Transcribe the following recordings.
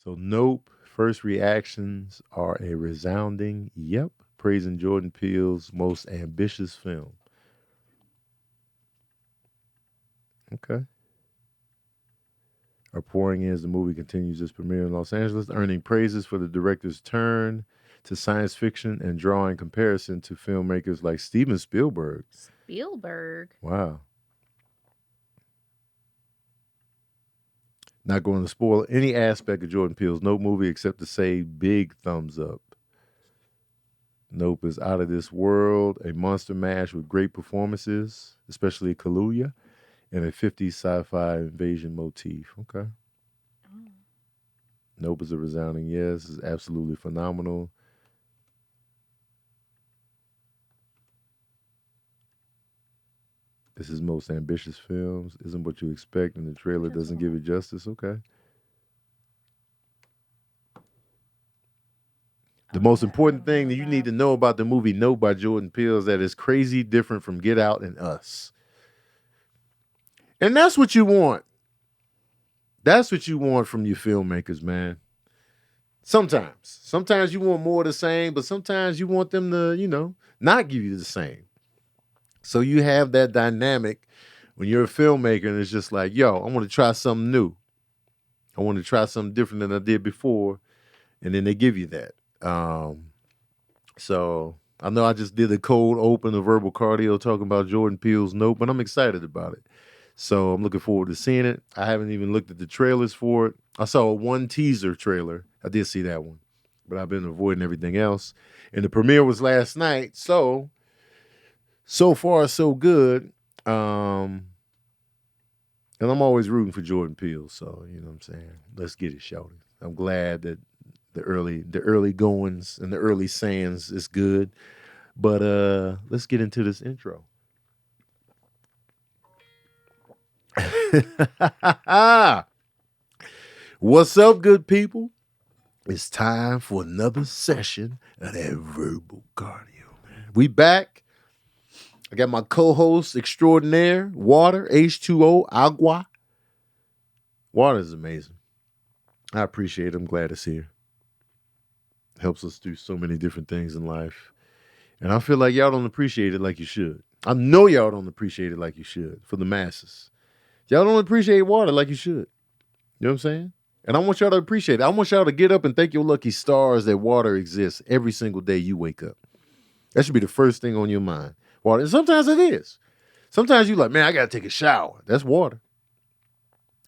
So Nope. First reactions are a resounding yep, praising Jordan Peele's most ambitious film. Okay. Are pouring in as the movie continues its premiere in Los Angeles, earning praises for the director's turn to science fiction and drawing comparison to filmmakers like Steven Spielberg. Spielberg. Wow. Not going to spoil any aspect of Jordan Peele's Nope movie except to say big thumbs up. Nope is out of this world, a monster mash with great performances, especially Kaluuya, and a 50s sci-fi invasion motif. Okay. Oh. Nope is a resounding yes. It's absolutely phenomenal. This is most ambitious films. Isn't what you expect, and the trailer doesn't give it justice. Okay. The most important thing that you need to know about the movie Nope by Jordan Peele is that it's crazy different from Get Out and Us. And that's what you want. That's what you want from your filmmakers, man. Sometimes. Sometimes you want more of the same, but sometimes you want them to, not give you the same. So you have that dynamic when you're a filmmaker and it's just like, yo, I want to try something new. I want to try something different than I did before. And then they give you that. So I know I just did a cold open of verbal cardio talking about Jordan Peele's Nope, but I'm excited about it. So I'm looking forward to seeing it. I haven't even looked at the trailers for it. I saw one teaser trailer. I did see that one, but I've been avoiding everything else. And the premiere was last night. So far, so good. And I'm always rooting for Jordan Peele. So, you know what I'm saying? Let's get it, shouty. I'm glad that the early goings and the early sayings is good. But let's get into this intro. What's up, good people? It's time for another session of that verbal cardio, man. We back. I got my co-host extraordinaire, Water, H2O, Agua. Water is amazing. I appreciate it. I'm glad it's here. Helps us do so many different things in life. And I feel like y'all don't appreciate it like you should. I know y'all don't appreciate it like you should for the masses. Y'all don't appreciate water like you should. You know what I'm saying? And I want y'all to appreciate it. I want y'all to get up and thank your lucky stars that water exists every single day you wake up. That should be the first thing on your mind. Water. And sometimes it is. Sometimes you're like, man, I got to take a shower. That's water.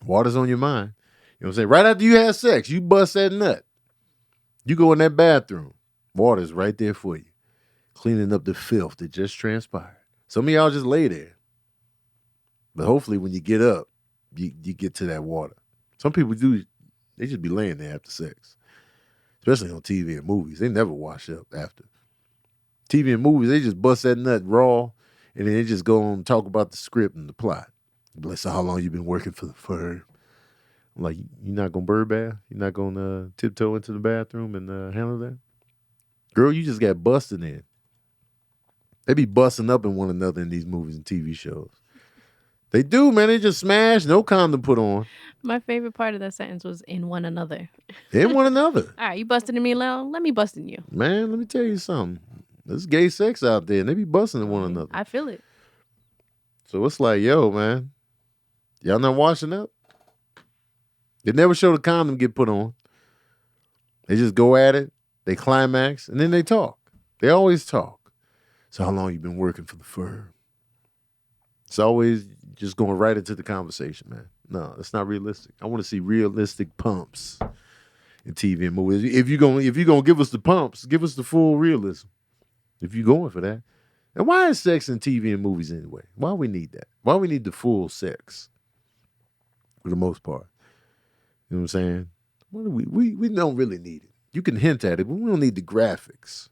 Water's on your mind. You know what I'm saying? Right after you have sex, you bust that nut. You go in that bathroom. Water's right there for you. Cleaning up the filth that just transpired. Some of y'all just lay there. But hopefully when you get up, you get to that water. Some people do, they just be laying there after sex. Especially on TV and movies. They never wash up after. TV and movies, they just bust that nut raw, and then they just go on and talk about the script and the plot. Like, so how long you been working for the firm? I'm like, you're not going to bird bath? You're not going to tiptoe into the bathroom and handle that? Girl, you just got busted in. They be busting up in one another in these movies and TV shows. They do, man. They just smash, no condom put on. My favorite part of that sentence was in one another. In one another. All right, you busting in me, Lil? Let me bust in you. Man, let me tell you something. There's gay sex out there, and they be busting in one another. I feel it. So it's like, yo, man, y'all not washing up? They never show the condom get put on. They just go at it, they climax, and then they talk. They always talk. So how long you been working for the firm? It's always just going right into the conversation, man. No, that's not realistic. I want to see realistic pumps in TV and movies. If you're gonna give us the pumps, give us the full realism. If you're going for that. And why is sex in TV and movies anyway? Why we need that? Why we need the full sex? For the most part. You know what I'm saying? We don't really need it. You can hint at it, but we don't need the graphics.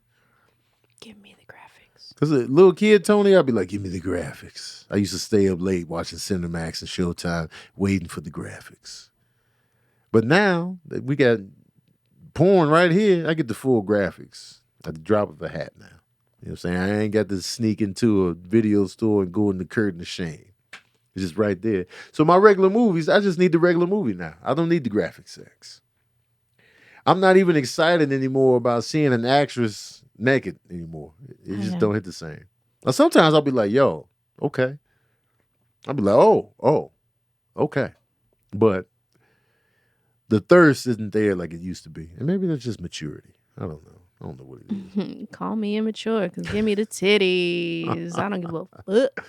Give me the graphics. Because a little kid, Tony, I'd be like, give me the graphics. I used to stay up late watching Cinemax and Showtime waiting for the graphics. But now that we got porn right here, I get the full graphics at the drop of a hat now. You know what I'm saying? I ain't got to sneak into a video store and go in the curtain of shame. It's just right there. So my regular movies, I just need the regular movie now. I don't need the graphic sex. I'm not even excited anymore about seeing an actress naked anymore. It just Yeah. don't hit the same. Now, sometimes I'll be like, yo, okay. I'll be like, oh, okay. But the thirst isn't there like it used to be. And maybe that's just maturity. I don't know. I don't know what it is. Call me immature because give me the titties. I don't give a fuck.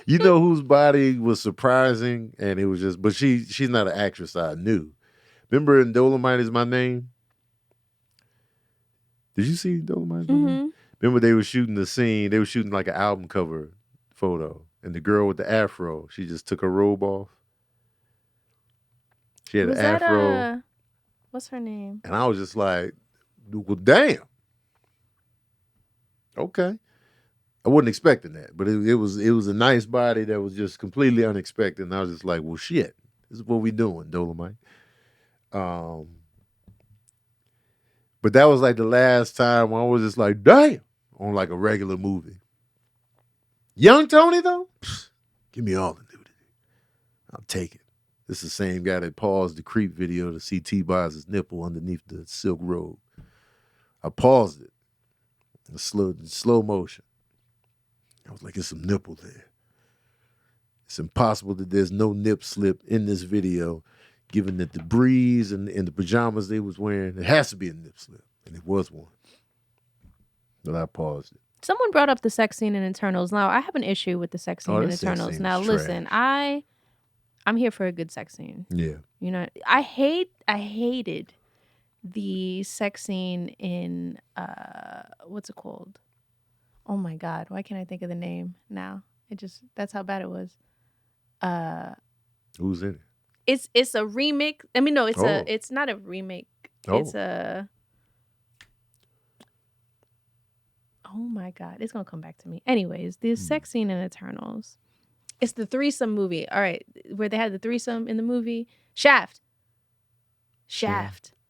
You know whose body was surprising, and it was just, but she's not an actress I knew. Remember in Dolomite Is My Name? Did you see Dolomite Is My Name? Remember they were shooting the scene, they were shooting like an album cover photo, and the girl with the afro, she just took her robe off. She had Was an that afro. what's her name? And I was just like, well, damn. Okay. I wasn't expecting that, but it was a nice body that was just completely unexpected. And I was just like, well, shit, this is what we doing, Dolomite. But that was like the last time I was just like, damn, on like a regular movie. Young Tony, though, give me all the nudity. I'll take it. This is the same guy that paused the creep video to see T-Bozz's nipple underneath the silk robe. I paused it in slow motion. I was like, there's some nipple there. It's impossible that there's no nip slip in this video, given that the breeze and the pajamas they was wearing, it has to be a nip slip. And it was one. But I paused it. Someone brought up the sex scene in Eternals. Now, I have an issue with the sex scene in that sex Eternals. scene Now, is listen, trash. I'm here for a good sex scene. Yeah. You know, I hated the sex scene in what's it called? Oh my God, why can't I think of the name now? That's how bad it was. Who's in it? It's a remake. I mean, no, Oh. it's not a remake. Oh. It's a Oh my God, it's gonna come back to me. Anyways, the sex scene in Eternals. It's the threesome movie. All right, where they had the threesome in the movie. Shaft.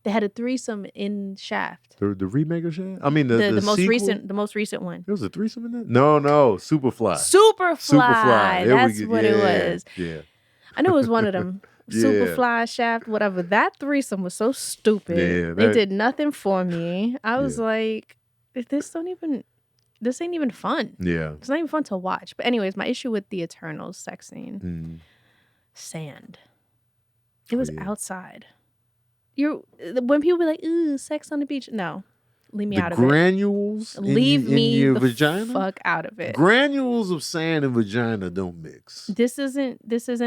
They had a threesome in Shaft. The remake of Shaft? I mean, the most sequel? the most recent one. There was a threesome in that? No, Superfly. Superfly. There That's what it was. Yeah. I knew it was one of them. Yeah. Superfly, Shaft, whatever. That threesome was so stupid. Yeah, They did nothing for me. I was Yeah. like, this ain't even fun. Yeah. It's not even fun to watch. But anyways, my issue with the Eternals sex scene, Mm. sand. It was yeah. outside. When people be like, ooh, sex on the beach. No. Leave me The out of it. granules Leave in me your the vagina? fuck out of it. Granules of sand and vagina don't mix. This isn't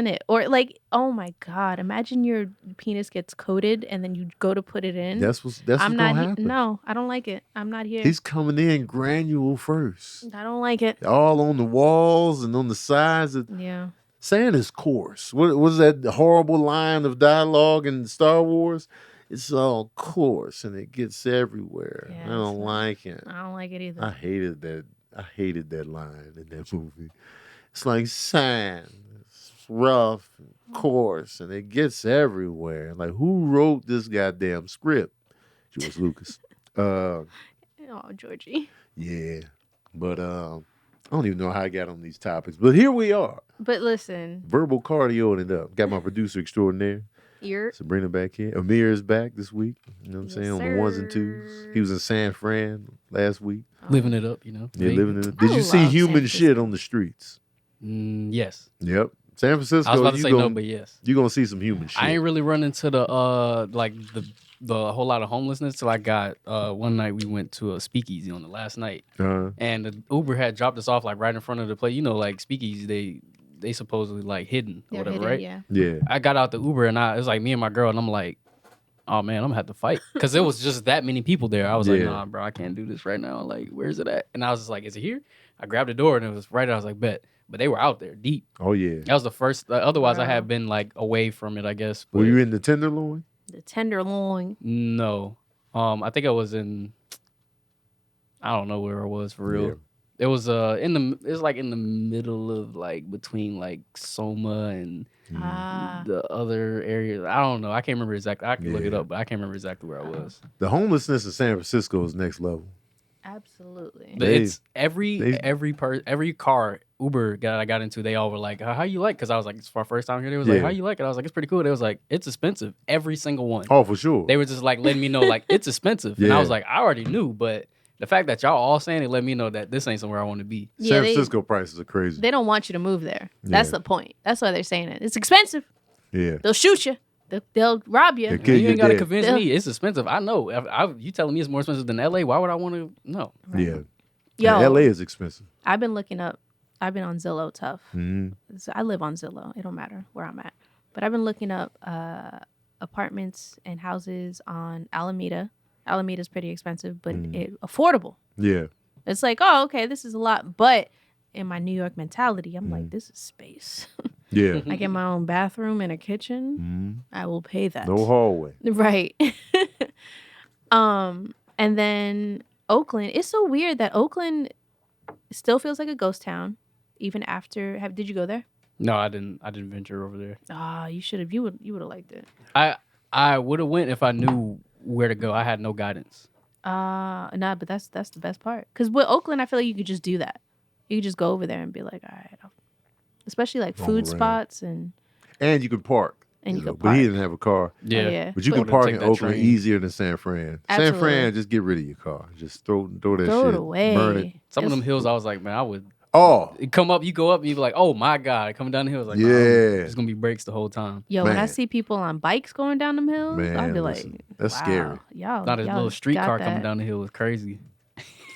it. Or like, oh my God, imagine your penis gets coated and then you go to put it in. That's what's I'm not gonna happen. No, I don't like it. I'm not here. He's coming in granule first. I don't like it. All on the walls and on the sides. Yeah. Sand is coarse. What was that horrible line of dialogue in Star Wars? It's all coarse and it gets everywhere. Yeah, I don't like it. I don't like it either. I hated that line in that movie. It's like sand. It's rough and coarse and it gets everywhere. Like, who wrote this goddamn script? George Lucas. Oh, Georgie. Yeah. But I don't even know how I got on these topics. But here we are. But listen. Verbal cardioing it up. Got my producer extraordinaire. Sabrina back here. Amir is back this week. You know what I'm saying? On the ones and twos. He was in San Fran last week. Living it up, you know. Yeah, living it up. Did you see human shit on the streets? Yes. Yep. San Francisco. I was about to say no, but yes. You're gonna see some human shit. I ain't really run into the whole lot of homelessness till I got one night we went to a speakeasy on the last night. And the Uber had dropped us off like right in front of the place. You know, like speakeasy, they supposedly like hidden or whatever, right? Yeah. I got out the Uber and it was like me and my girl and I'm like, oh man, I'm gonna have to fight. Cause there was just that many people there. I was like, nah, bro, I can't do this right now. Like, where's it at? And I was just like, is it here? I grabbed the door and it was right there. I was like, bet. But they were out there deep. Oh yeah. That was the first. Otherwise, I had been like away from it, I guess. Were you in the Tenderloin? The Tenderloin. No. I think I was in. I don't know where I was for real. Yeah. It was it was like in the middle of like between like Soma and the other areas. I don't know. I can't remember exactly. I can look it up, but I can't remember exactly where I was. The homelessness in San Francisco is next level. Absolutely. It's every car Uber that I got into, they all were like, "How you like?" Because I was like, "It's our first time here." They was like, "How you like it?" I was like, "It's pretty cool." They was like, "It's expensive." Every single one. Oh, for sure. They were just like letting me know like it's expensive, and I was like, I already knew, but the fact that y'all all saying it let me know that this ain't somewhere I want to be. San Francisco prices are crazy. They don't want you to move there. That's the point. That's why they're saying it. It's expensive. Yeah. They'll shoot you. They'll rob you. You ain't got to convince me. It's expensive. I know. You telling me it's more expensive than LA? Why would I want to? No. Right. Yeah. Yo, LA is expensive. I've been looking up. I've been on Zillow tough. Mm-hmm. So I live on Zillow. It don't matter where I'm at. But I've been looking up apartments and houses on Alameda. Alameda's pretty expensive, but affordable. Yeah. It's like, oh, okay, this is a lot. But in my New York mentality, I'm like, this is space. Yeah. I get my own bathroom and a kitchen. I will pay that. No hallway. Right. And then Oakland. It's so weird that Oakland still feels like a ghost town, even after. Did you go there? No, I didn't venture over there. Ah, you should have. You would have liked it. I would have went if I knew where to go. I had no guidance. Nah, but that's the best part. Because with Oakland, I feel like you could just do that. You could just go over there and be like, all right, especially like food spots and you could park. And you could But he didn't have a car. Yeah. Oh, yeah. But you can park in Oakland train. easier than San Fran. Absolutely. San Fran, just get rid of your car. Just throw that shit. Throw it away. Burn it. Some of them hills, I was like, man, I would. Oh. You go up, and you be like, oh my God. Coming down the hill, like, Yeah. it's going to be brakes the whole time. Yo, when I see people on bikes going down them hills, Man, I'll be listen, like, that's wow, scary. Y'all, Not a y'all little streetcar got coming that. down the hill was crazy.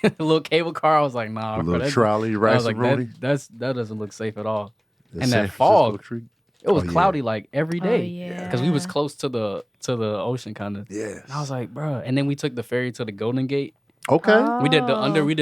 A little cable car, I was like, nah. A bro, little trolley, rice I was like, and roni. that doesn't look safe at all. The and San that fog. Francisco treat. It was Oh, yeah. cloudy like every day. yeah. Because we was close to the ocean kind of. Yes. And I was like, bro. And then we took the ferry to the Golden Gate. Okay. We did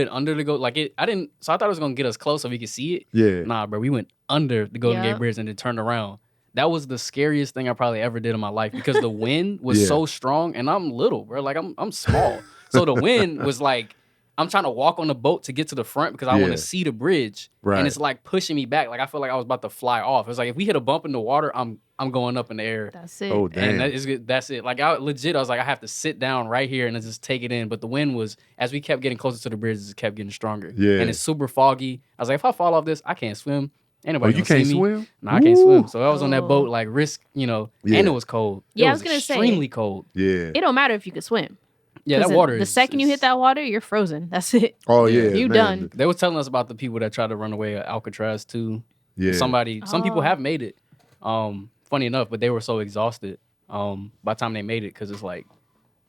under the go like it. So I thought it was gonna get us close so we could see it. Yeah. Nah, bro. We went under the Golden Yep. Gate Bridge and then turned around. That was the scariest thing I probably ever did in my life because the wind was so strong and I'm little, bro. Like I'm small. So the wind was like I'm trying to walk on the boat to get to the front because I want to see the bridge. Right. And it's like pushing me back. Like I feel like I was about to fly off. It was like if we hit a bump in the water, I'm going up in the air. That's it. Oh, damn. And that's it. Like I was like, I have to sit down right here and then just take it in. But the wind was, as we kept getting closer to the bridge, it just kept getting stronger. Yeah. And it's super foggy. I was like, if I fall off this, I can't swim. Ain't nobody you gonna can't see me. swim? No, I can't swim. Ooh. So I was on that boat, like risk, Yeah. and it was cold. Yeah, it I was gonna say- extremely cold. Yeah. It don't matter if you could swim. Yeah, that 'Cause water. The second you hit that water, you're frozen. That's it. Oh, yeah. You man. done. They were telling us about the people that tried to run away at Alcatraz too. Yeah. Some people have made it. Funny enough, but they were so exhausted by the time they made it because it's like,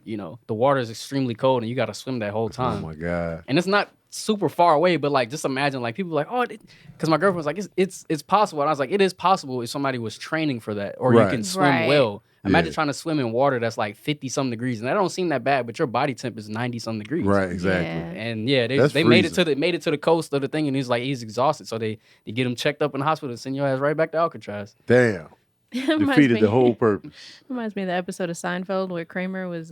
the water is extremely cold and you got to swim that whole Oh, time. my God. And it's not super far away, but like just imagine like people like, oh, because my girlfriend was like, it's possible. And I was like, it is possible if somebody was training for that or you Right. can swim Right. well. Imagine Yeah. trying to swim in water that's like 50-something degrees. And that don't seem that bad, but your body temp is 90-something degrees. Right, exactly. Yeah. And yeah, That's they made it freezing. to the coast of the thing, and he's exhausted. So they get him checked up in the hospital and send your ass right back to Alcatraz. Damn. Defeated the whole purpose. Reminds me of the episode of Seinfeld where Kramer was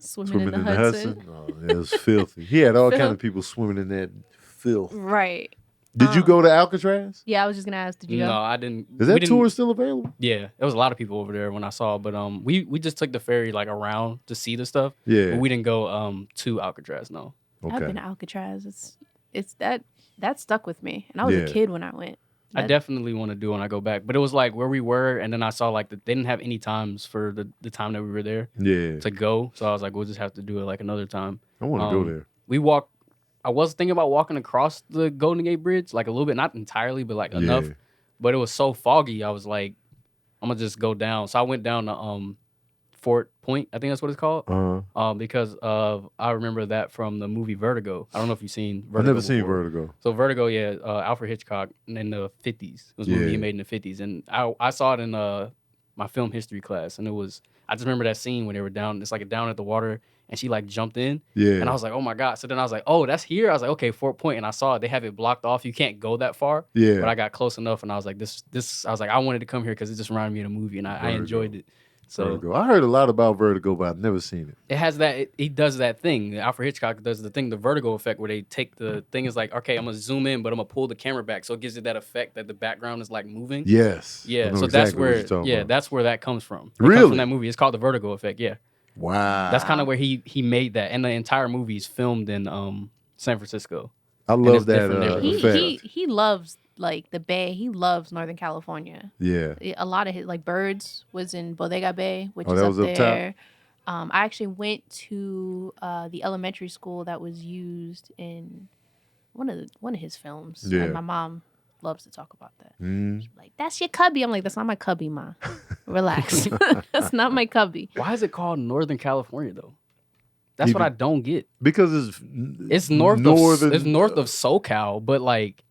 swimming in the Hudson. Oh, it was filthy. He had all kind of people swimming in that filth. Right. Did you go to Alcatraz? Yeah, I was just gonna ask. Did you go? No, I didn't. Is we that didn't- tour still available? Yeah, there was a lot of people over there when I saw, but we just took the ferry like around to see the stuff. Yeah. But we didn't go to Alcatraz. No. I've Okay. been to Alcatraz. It's that stuck with me, and I was Yeah. a kid when I went. I That- definitely want to do when I go back, but it was like where we were, and then I saw like they didn't have any times for the time that we were there Yeah. to go, so I was like, we'll just have to do it like another time. I want to go there. We walked. I was thinking about walking across the Golden Gate Bridge, like a little bit, not entirely, but like enough. Yeah. But it was so foggy, I was like, I'm gonna just go down. So I went down to Fort Point, I think that's what it's called. Because I remember that from the movie Vertigo. I don't know if you've seen Vertigo. I've never seen before. Vertigo. So Vertigo, yeah, Alfred Hitchcock in the 50s. It was a movie he Yeah. made in the 50s. And I saw it in my film history class. And I just remember that scene when they were down, it's like down at the water and she like jumped in. Yeah. And I was like, oh my God. So then I was like, oh, that's here? I was like, okay, Fort Point. And I saw it. They have it blocked off. You can't go that far. Yeah. But I got close enough and I was like, I was like, I wanted to come here because it just reminded me of the movie and I enjoyed it. So Vertigo. I heard a lot about Vertigo, but I've never seen it. it has that, he does that thing. Alfred Hitchcock does the thing, the vertigo effect, where they take the thing is like, okay, I'm going to zoom in, but I'm going to pull the camera back. So it gives it that effect that the background is like moving. Yes. I Yeah. know So exactly that's what where, you're talking about. that's where that comes from. It Really? comes from that movie. It's called the vertigo effect. Yeah. Wow. That's kind of where he made that, and the entire movie is filmed in San Francisco. I it's love that different there. effect. He loves like the Bay. He loves Northern California. Yeah. A lot of his like Birds was in Bodega Bay, which is that up was up top? there. I actually went to the elementary school that was used in one of his films. Yeah. And my mom loves to talk about that. Mm. Like, that's your cubby. I'm like, that's not my cubby, ma. Relax. That's not my cubby. Why is it called Northern California though? That's what I don't get. Because It's north of SoCal, but like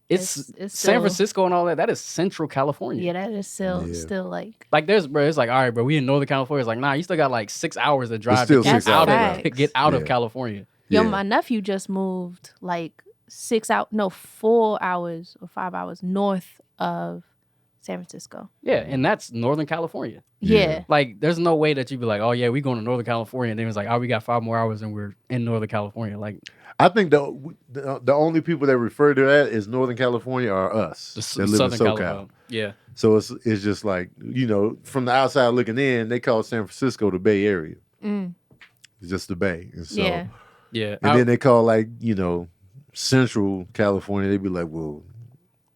it's It's San still- Francisco and all that. That is Central California. Yeah, that is still like. Like there's bro, it's like, all right, bro, we in Northern California. It's like, nah, you still got like 6 hours to drive still to get 6 out hours. of get out of Yeah. California. Yo, Yeah. my nephew just moved like 4 hours or 5 hours north of San Francisco. Yeah, and that's Northern California. Yeah. Like, there's no way that you'd be like, oh yeah, we going to Northern California, and then it's like, oh, we got 5 more hours and we're in Northern California. Like I think the only people that refer to that as Northern California are us that live Southern in SoCal. California. Yeah. So it's just like, from the outside looking in, they call San Francisco the Bay Area. Mm. It's just the Bay. And so, Yeah. Yeah. And then they call Central California. They be like, well,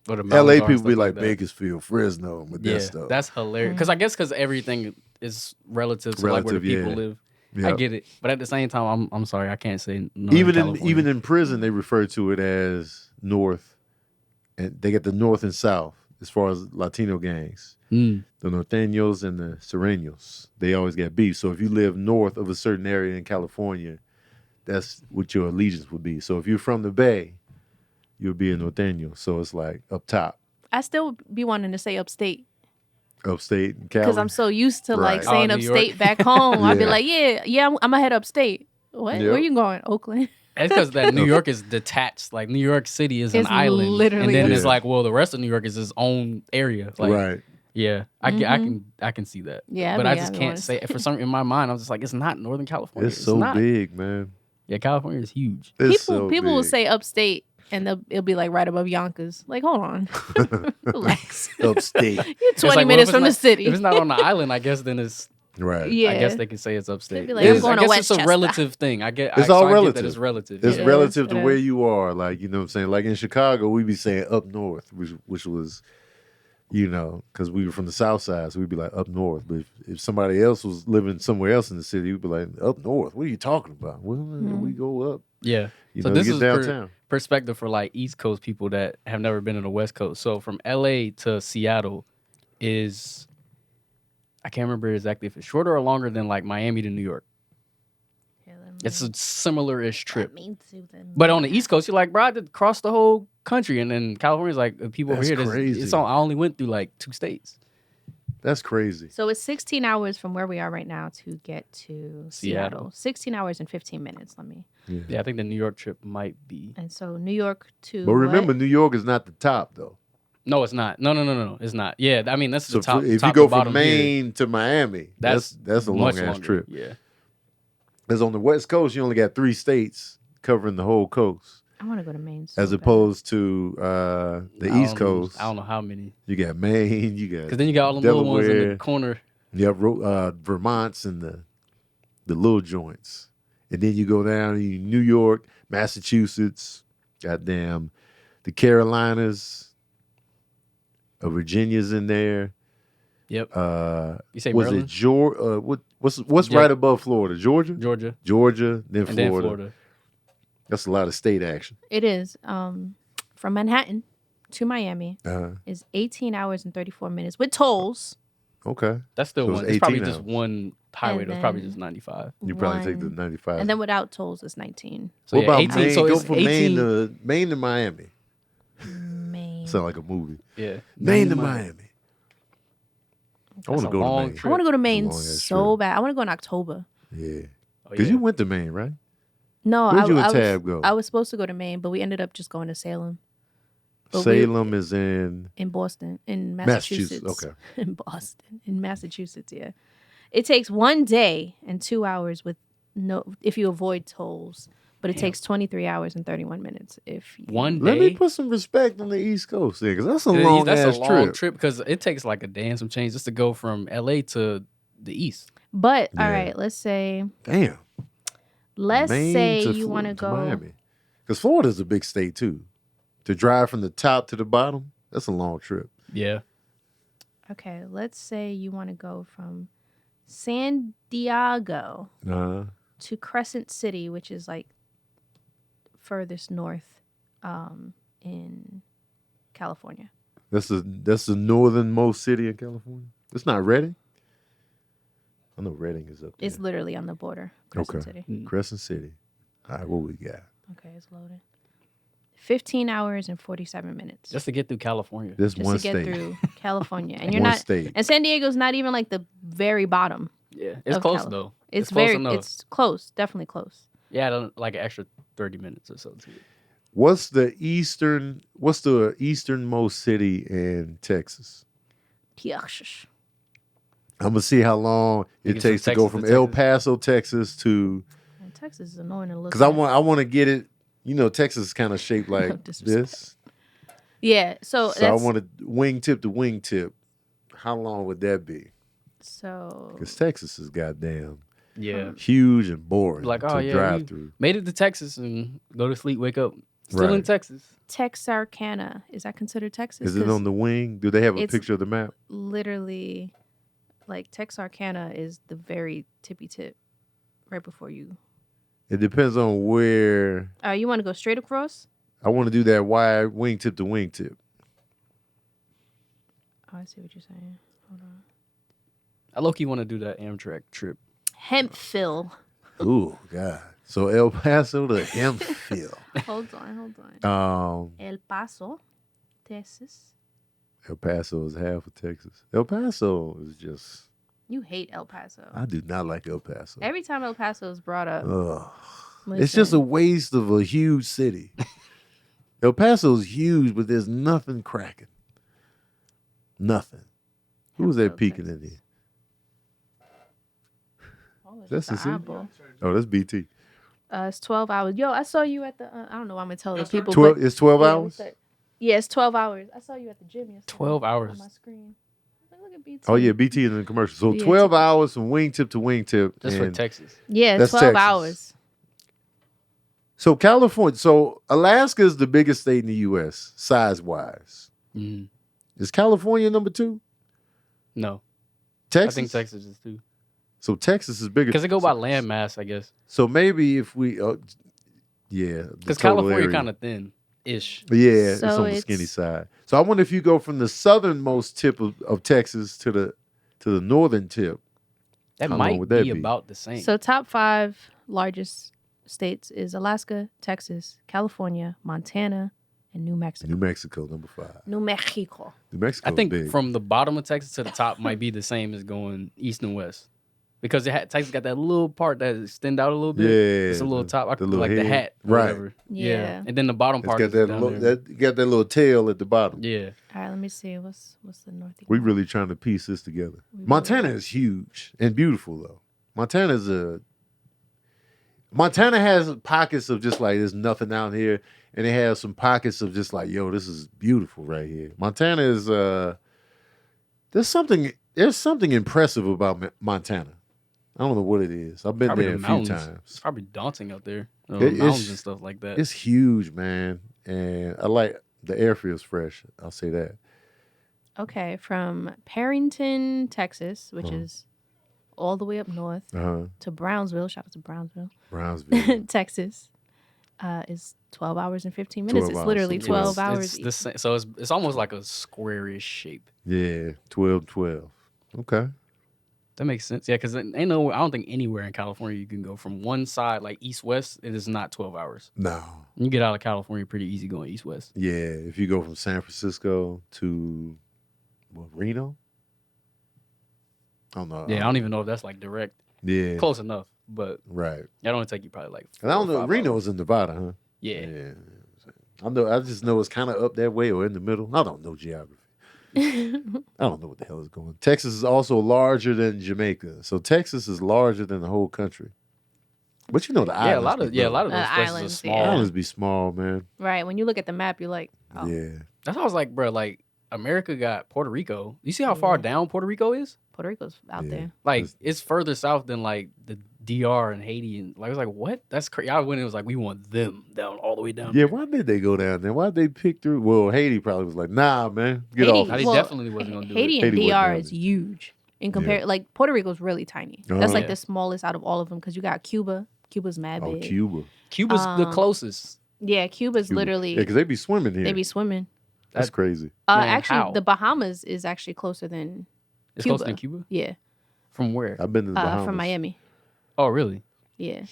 Where the LA mountains are and people stuff be like that. Bakersfield, Fresno, with Yeah, that stuff. that's hilarious. Because I guess everything is relative to like where the Relative, people yeah. live. I Yep. get it, but at the same time, I'm sorry, I can't say Northern California. Even in prison, they refer to it as North, and they get the North and South as far as Latino gangs. Mm. The Norteños and the Sureños, they always get beef. So if you live north of a certain area in California, that's what your allegiance would be. So if you're from the Bay, you'll be a Norteño. So it's like up top, I still be wanting to say upstate upstate in Cali. because I'm so used to like Right. saying New York. upstate back home. I'd be Yeah. like, yeah, I'm gonna head upstate. What? Yep. Where you going? Oakland. It's because that New York is detached. Like New York City is an It's island, literally and then it's Yeah. like, well, the rest of New York is its own area. Like, right. yeah, I can see that. Yeah, but I I be- just I be can't wanna say for some in my mind. I'm just like, it's not Northern California. It's so not. big, man. Yeah, California is huge. It's People will big. say upstate, and it'll be like right above Yonkers. Like, hold on, relax. upstate. You're It's 20 like, well, minutes if from the it's not- city. If it's not on the island, I guess then it's. Right. Yeah. I guess they can say it's upstate. They'd be like, I'm It's- going I to guess it's a Westchester. relative thing. I get. It's I, all so I get relative. that it's relative. It's yeah. relative it to is. where you are. Like, you know what I'm saying? Like in Chicago, we be saying up north, which was, because we were from the south side, so we'd be like up north. But if somebody else was living somewhere else in the city, we'd be like up north. What are you talking about? Well, we go up. Yeah. So You this get is downtown. perspective for like East Coast people that have never been in the West Coast. So from LA to Seattle is, I can't remember exactly if it's shorter or longer than like Miami to New York. It's a similar-ish trip. But on the East Coast, you're like, bro, I did cross the whole country. And then California's like, people over That's here, crazy. it's all, I only went through like 2 states. That's crazy. So it's 16 hours from where we are right now to get to Seattle. Seattle. 16 hours and 15 minutes. Yeah, I think the New York trip might be. And so New York to. But remember, what? New York is not the top, though. No, it's not. No, it's not. Yeah, I mean, that's So the top. if top you go to bottom from here. Maine to Miami, that's a long much ass longer. trip. Yeah. Because on the West Coast, you only got 3 states covering the whole coast, I want to go to Maine. as opposed to the I East don't- Coast. I don't know how many. You got Maine, you got Because then you got all the little ones in Delaware. the corner. you have Vermont's and the little joints, and then you go down to New York, Massachusetts, goddamn, the Carolinas, Virginia's in there. Yep. You say Was Maryland? it Georgia? What's Yeah. right above Florida? Georgia, Georgia, then and Florida. then Florida. That's a lot of state action. It is. From Manhattan to Miami is 18 hours and 34 minutes with tolls. Okay, That's still So it's one. It's probably 18 just hours. one highway. And That's probably then- just 95. you probably take the One- 95. And then without tolls, it's 19. So what yeah, about 18. Maine? So Go it's from 18. Maine to Miami. Maine. Sound like a movie. Yeah. Maine to Miami. I want That's to a go to long Maine. trip. I want to go to It's a Maine long-ass so trip. bad. I want to go in October. Yeah, Oh, because yeah. you went to Maine, right? No, Where'd I, you and I Tab was, go? I was supposed to go to Maine, but we ended up just going to Salem. But Salem is in in Boston, in Massachusetts. Okay. In Boston, in Massachusetts, yeah. It takes 1 day and 2 hours if you avoid tolls, but it Damn. takes 23 hours and 31 minutes if you. One Let day. me put some respect on the East Coast there, because that's a long That's ass a long trip. trip because it takes like a day and some change just to go from LA to the East. But Yeah. all right, let's say Damn. Maine say to you want to go. Miami. Because Florida's a big state too. To drive from the top to the bottom, that's a long trip. Yeah. Okay, let's say you want to go from San Diego to Crescent City, which is like furthest north in California. That's the northernmost city in California. It's not Redding. I know Redding is up there. It's literally on the border. Crescent City. Crescent City. All right, what we got? Okay, it's loaded. 15 hours and 47 minutes. Just to get through California. Just Just one to get state. through California. And you're One not state. and San Diego's not even like the very bottom. Yeah. It's of close Cali- though. It's close very enough. it's close, definitely close. Yeah, like an extra 30 minutes or so to it. What's the easternmost city in Texas? Texas. I'm gonna see how long it Think it's takes from to go Texas from to El Texas? Paso, Texas to And Texas is annoying to look because I at. want to get it. You know, Texas is kind of shaped like disrespect. this. Yeah, so So I that's want to wingtip to wingtip. How long would that be? so Because Texas is goddamn Yeah. huge and boring Like, to oh, yeah, drive we- through. Made it to Texas and go to sleep, wake up. Still in Right. Texas. Texarkana. Is that considered Texas? Is it 'Cause on the wing? Do they have a it's- picture of the map? literally like Texarkana is the very tippy tip right before you. It depends on where. You want to go straight across? I want to do that wide wingtip to wingtip. Oh, I see what you're saying. Hold on. I low-key want to do that Amtrak trip. Hempville. Ooh, God. So El Paso to Hempville. hold on. El Paso, Texas. El Paso is half of Texas. El Paso is just. You hate El Paso. I do not like El Paso. Every time El Paso is brought up, Ugh. It's just a waste of a huge city. El Paso is huge, but there's nothing cracking. Nothing. Who was that Hempville, peeking in Texas. here? Oh, That's just the an city? eyeball. Oh, that's BT. It's 12 hours. Yo, I saw you at the. I don't know why I'm gonna tell the people. 12, but it's 12 yeah, we hours? start- Yeah, it's 12 hours. I saw you at the gym yesterday. 12 hours. On my screen. Look at BT. Oh, yeah, BT in the commercial. So Yeah, 12 it's- hours from wingtip to wingtip. Just for and- Texas. Yeah, That's 12 Texas. hours. So California, so Alaska is the biggest state in the U.S. size-wise. Mhm. Is California number 2? No. Texas? I think Texas is too. So Texas is bigger. Because they go by land mass, I guess. So maybe if we, yeah. Because California kind of thin-ish. Yeah, it's So on the it's- skinny side. So I wonder if you go from the southernmost tip of Texas to the northern tip. That How long might would that be be? about the same. So top 5 largest states is Alaska, Texas, California, Montana, and New Mexico. New Mexico, number 5. New Mexico. New Mexico I think big. from the bottom of Texas to the top might be the same as going east and west. Because Texas got that little part that extend out a little bit. Yeah, It's a little top, the little like the head. hat. Or Right. whatever. Yeah. And then the bottom It's part got is that, down there. got that little tail at the bottom. Yeah. All right, let me see. What's the north? We really trying to piece this together. We Montana is huge and beautiful though. Montana has pockets of just like there's nothing out here, and it has some pockets of just like, yo, this is beautiful right here. Montana is there's something impressive about Montana. I don't know what it is. I've been Probably there a the few mountains. times. It's probably daunting out there. It's- Mountains and stuff like that. It's huge, man, and I like the air feels fresh. I'll say that. Okay, from Perrington, Texas, which is all the way up north to Brownsville. Shout out to Brownsville, Brownsville. Texas. Is 12 hours and 15 minutes. 12 It's hours, literally so 12 It's hours. the same, so it's almost like a squarish shape. Yeah, 12. Okay. That makes sense. Yeah, because I don't think anywhere in California you can go from one side like east west. It is not 12 hours. No. You get out of California pretty easy going east west. Yeah, if you go from San Francisco to Reno. I don't know. Yeah, I don't even know if that's like direct. Yeah. Close enough, but Right. that only take you probably like. And I don't 4 or know. 5 Reno hours. is in Nevada, huh? Yeah. I know. I just know it's kind of up that way or in the middle. I don't know geography. I don't know what the hell is going on. Texas is also larger than Jamaica, so Texas is larger than the whole country. But you know the Yeah, islands. a lot of be a big. lot of those places islands, are small. yeah. Islands be small, man. Right. When you look at the map, you're like, oh. Yeah. That's why I was like, bro, like America got Puerto Rico. You see how far Yeah. down Puerto Rico is? Puerto Rico's out there. Like it's further south than like the DR and Haiti, and like I was like, what? That's crazy. I went and was like, we want them down all the way down. Yeah, there. why did they go down there? Why did they pick through? Well, Haiti probably was like, nah, man, get Haiti, off. They definitely wasn't gonna do Haiti it. and Haiti wasn't DR down is there. huge in compare. Like Puerto Rico's really tiny. Oh. That's like Yeah. the smallest out of all of them because you got Cuba. Cuba's mad Oh, big. Cuba. Cuba's the closest. Yeah, Cuba's Cuba. literally. Yeah, because they be swimming here. They be swimming. That's crazy. Man, Actually, how? the Bahamas is actually closer than It's Cuba. closer than Cuba. Yeah, From where? I've been to the Bahamas. from Miami. Oh, really? Yeah.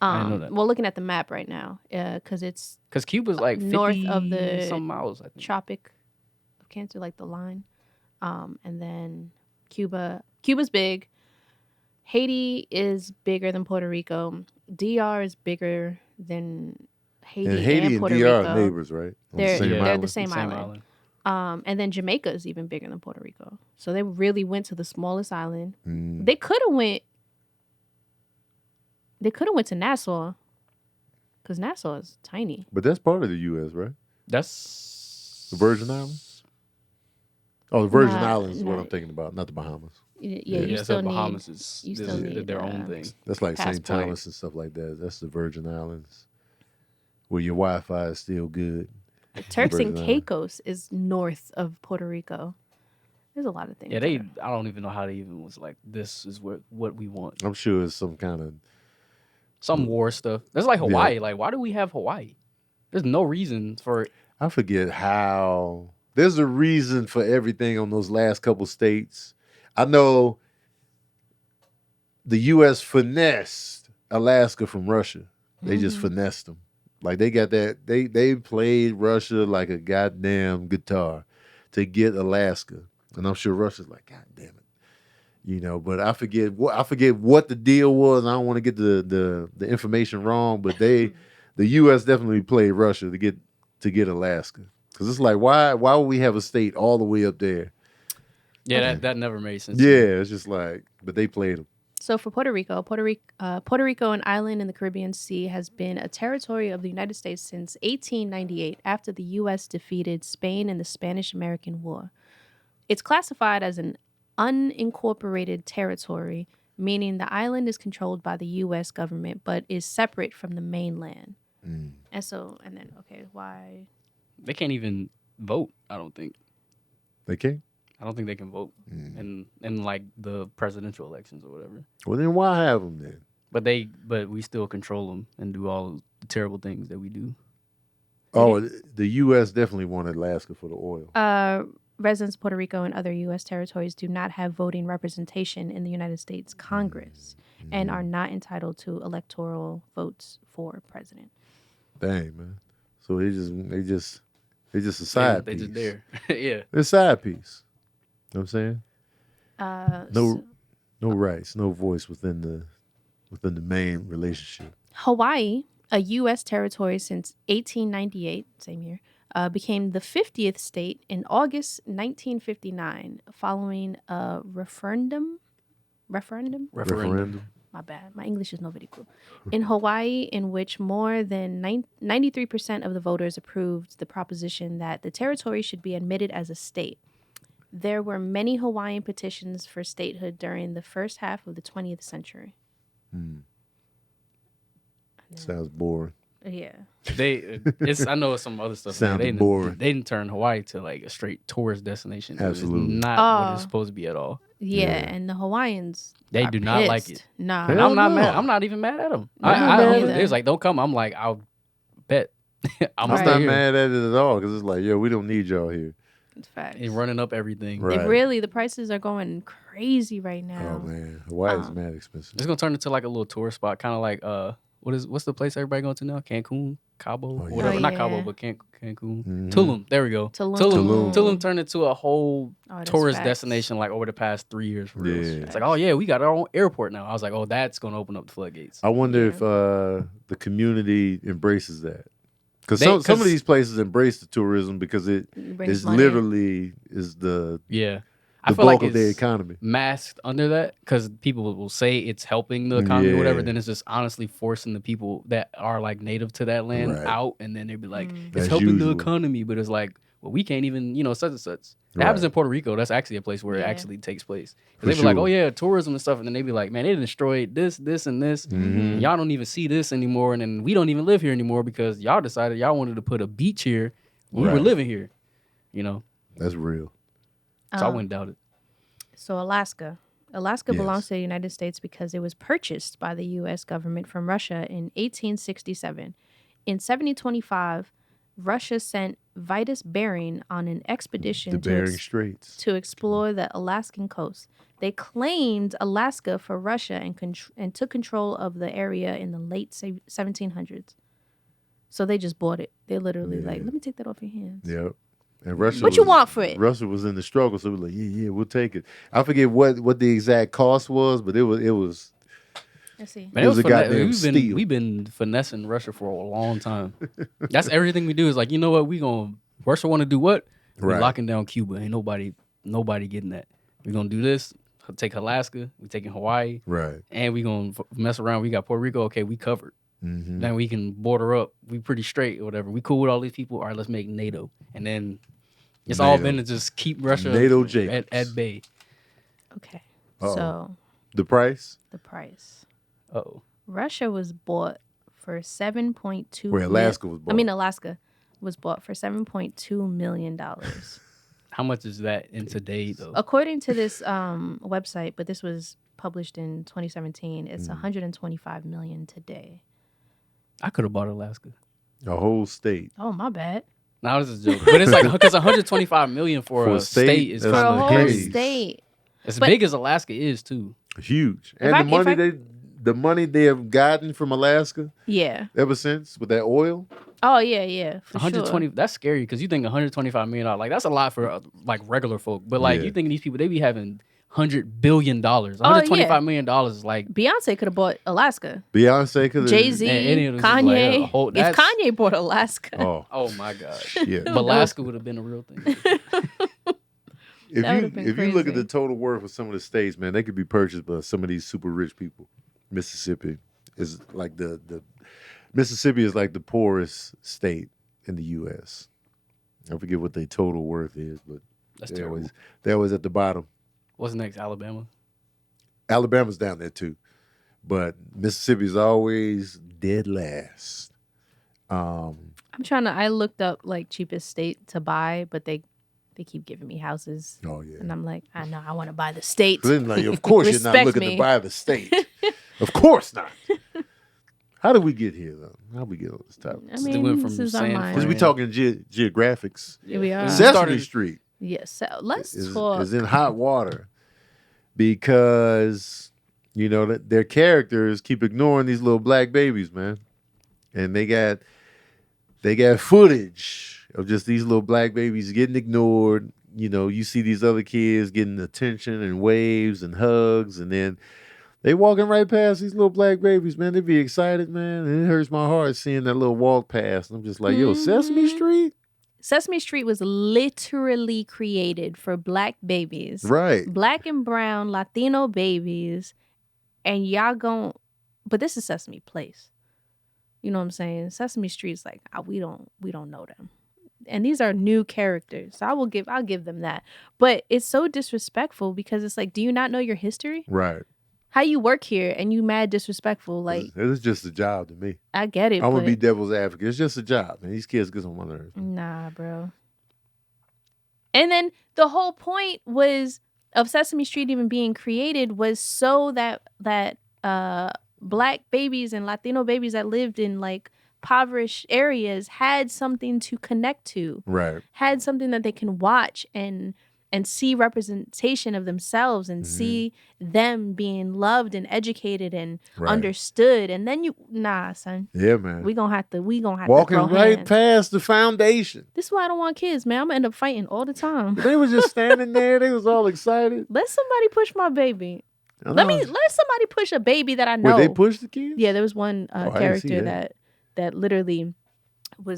I didn't know that. Well, looking at the map right now, because it's Because Cuba's like 50 north of the some miles. I think. Tropic of Cancer, like the line. And then Cuba's big. Haiti is bigger than Puerto Rico. DR is bigger than Haiti and Puerto DR Rico. are neighbors, right? On They're the same the island. same island. And then Jamaica is even bigger than Puerto Rico. So they really went to the smallest island. Mm. They could have went to Nassau, because Nassau is tiny. But that's part of the U.S., right? That's The Virgin Islands? Oh, the Virgin Nah, Islands is what nah. I'm thinking about, not the Bahamas. Yeah, you so still Bahamas need. is you this still is need, their own thing. That's like St. Passport. Thomas and stuff like that. That's the Virgin Islands, where your Wi-Fi is still good. Turks and Virgin Islands. Caicos is north of Puerto Rico. There's a lot of things. Yeah, there. I don't even know how they even was like, this is what we want. I'm sure it's some kind of Some war stuff. That's like Hawaii. Like, why do we have Hawaii? There's no reason for it. I forget how. There's a reason for everything on those last couple states. I know the U.S. finessed Alaska from Russia. They just finessed them. Like they got that. They played Russia like a goddamn guitar to get Alaska, and I'm sure Russia's like, God damn it, you know. But I forget what the deal was. I don't want to get the information wrong, but the U.S. definitely played Russia to get Alaska. Because it's like, why would we have a state all the way up there? Yeah, that never made sense. Yeah, it's just like, but they played them. So for Puerto Rico, an island in the Caribbean Sea, has been a territory of the United States since 1898 after the U.S. defeated Spain in the Spanish-American War. It's classified as an unincorporated territory, meaning the island is controlled by the U.S. government but is separate from the mainland. Mm. And then, why? They can't even vote, I don't think. They can't? I don't think they can vote in like the presidential elections or whatever. Well, then why have them then? But we still control them and do all the terrible things that we do. Oh, the U.S. definitely wanted Alaska for the oil. Residents of Puerto Rico and other U.S. territories do not have voting representation in the United States Congress and are not entitled to electoral votes for president. Dang, man. So they just a side They piece. just there. Yeah. They're a side piece. You know what I'm saying? So No rights, no voice within the main relationship. Hawaii, a U.S. territory since 1898, same year, became the 50th state in August 1959 following a referendum. My bad. My English is not very good. In Hawaii, in which more than 93% of the voters approved the proposition that the territory should be admitted as a state. There were many Hawaiian petitions for statehood during the first half of the 20th century. Sounds boring. Yeah. I know some other stuff. Sounded boring. They didn't turn Hawaii to like a straight tourist destination. Absolutely. It's not what it's supposed to be at all. Yeah, Yeah. and the Hawaiians They are do not like pissed. it. Nah. And Hell I'm not no. mad. I'm not even mad at them. I'm not mad either. They was like, don't come. I'm like, I'll bet. I'm I'm Right. not here. mad at it at all because it's like, yo, we don't need y'all here. It's facts. And running up everything. Right. The prices are going crazy right now. Oh man, Hawaii's mad expensive. It's gonna turn into like a little tourist spot, kind of like what's the place everybody going to now? Cancun, Cabo, Oh, yeah. whatever. Oh, Not yeah. Cabo, but Cancun. Mhm. Tulum. There we go. Tulum. Tulum turned into a whole Oh, that's tourist facts. destination like over the past 3 years. For real. Yeah. It's like, oh yeah, we got our own airport now. I was like, oh, that's gonna open up the floodgates. I wonder Yeah. if the community embraces that. Because They- some of 'cause- these places embrace the tourism because it Brings is money. literally is the Yeah, I the feel bulk like of their it's economy. masked under that because people will say it's helping the economy or whatever. Yeah. Then it's just honestly forcing the people that are like native to that land Right. out, and then they'd be like, Mm. it's As helping usual. the economy, but it's like, well, we can't even, such and such. It happens in Puerto Rico. That's actually a place where it actually takes place. Because they be like, oh yeah, tourism and stuff, and then they be like, man, they destroyed this, and this. And y'all don't even see this anymore, and then we don't even live here anymore because y'all decided y'all wanted to put a beach here. We were living here, That's real. So I wouldn't doubt it. So Alaska belongs to the United States because it was purchased by the U.S. government from Russia in 1867. In 1725, Russia sent Vitus Bering on an expedition to explore the Alaskan coast. They claimed Alaska for Russia and took control of the area in the late 1700s. So they just bought it. They literally let me take that off your hands. Yep. And Russia what you want for it? Russia was in the struggle, so we were like, yeah, we'll take it. I forget what the exact cost was, but it was. Let's see. Man, it was a goddamn steal. We've been finessing Russia for a long time. That's everything we do. Is like, you know what? Russia want to do what? We're locking down Cuba. Ain't nobody getting that. We're gonna do this. Take Alaska. We taking Hawaii. Right. And we gonna mess around. We got Puerto Rico. Okay, we covered. Then we can border up. We pretty straight or whatever. We cool with all these people. All right, let's make NATO. And then it's all been to just keep Russia NATO at bay. Okay. Uh-oh. So the price. Oh. Russia was bought for $7.2 Where Alaska was bought. Alaska was bought for $7.2 million. How much is that in today, though? According to this website, but this was published in 2017, it's $125 million today. I could have bought Alaska. A whole state. Oh, my bad. No, this is a joke. But it's like, because $125 million for a state is for a whole state. As big as Alaska is, too. Huge. And the money they have gotten from Alaska. Yeah. Ever since with that oil. Oh yeah, for 120. Sure. That's scary because you think $125 million, like that's a lot for like regular folk. But like you think these people, they be having $100 billion. $125 million is like Beyonce could have bought Alaska. Beyonce could have. Jay-Z, Kanye. Like if Kanye bought Alaska. Oh my gosh. Yeah. But Alaska would have been a real thing. If you look at the total worth of some of the states, man, they could be purchased by some of these super rich people. Mississippi is like Mississippi is like the poorest state in the U.S. I forget what their total worth is, but they're always at the bottom. What's next? Alabama? Alabama's down there too, but Mississippi's always dead last. I looked up like cheapest state to buy, but they keep giving me houses. Oh yeah, and I'm like, I know, I want to buy the state. Like, of course you're not looking to buy the state. Of course not. How did we get here, though? How did we get on this topic? I mean, this is our mind. Because we're talking geographics. Here we are. Sesame Street. Yes. So let's talk. Is in hot water because, their characters keep ignoring these little black babies, man. And they got footage of just these little black babies getting ignored. You see these other kids getting attention and waves and hugs, and then they walking right past these little black babies, man. They be excited, man. And it hurts my heart seeing that little walk past. And I'm just like, yo, Sesame Street? Sesame Street was literally created for black babies. Right. Black and brown Latino babies. And y'all but this is Sesame Place. You know what I'm saying? Sesame Street's like, we don't know them. And these are new characters. So I'll give them that. But it's so disrespectful because it's like, do you not know your history? Right. How you work here and you mad disrespectful? Like, it's just a job to me. I get it. I'm gonna be devil's advocate. It's just a job, man. These kids get on my nerves. Nah, bro. And then the whole point of Sesame Street even being created was so that black babies and Latino babies that lived in like impoverished areas had something to connect to. Right. Had something that they can watch and see representation of themselves and see them being loved and educated and understood. And then son. Yeah, man. We gonna have to walking throw right hands. past the foundation. This is why I don't want kids, man. I'm gonna end up fighting all the time. They was just standing there. They was all excited. Let somebody push my baby. Let somebody push a baby that I know. Wait, they pushed the kids? Yeah, there was one character that literally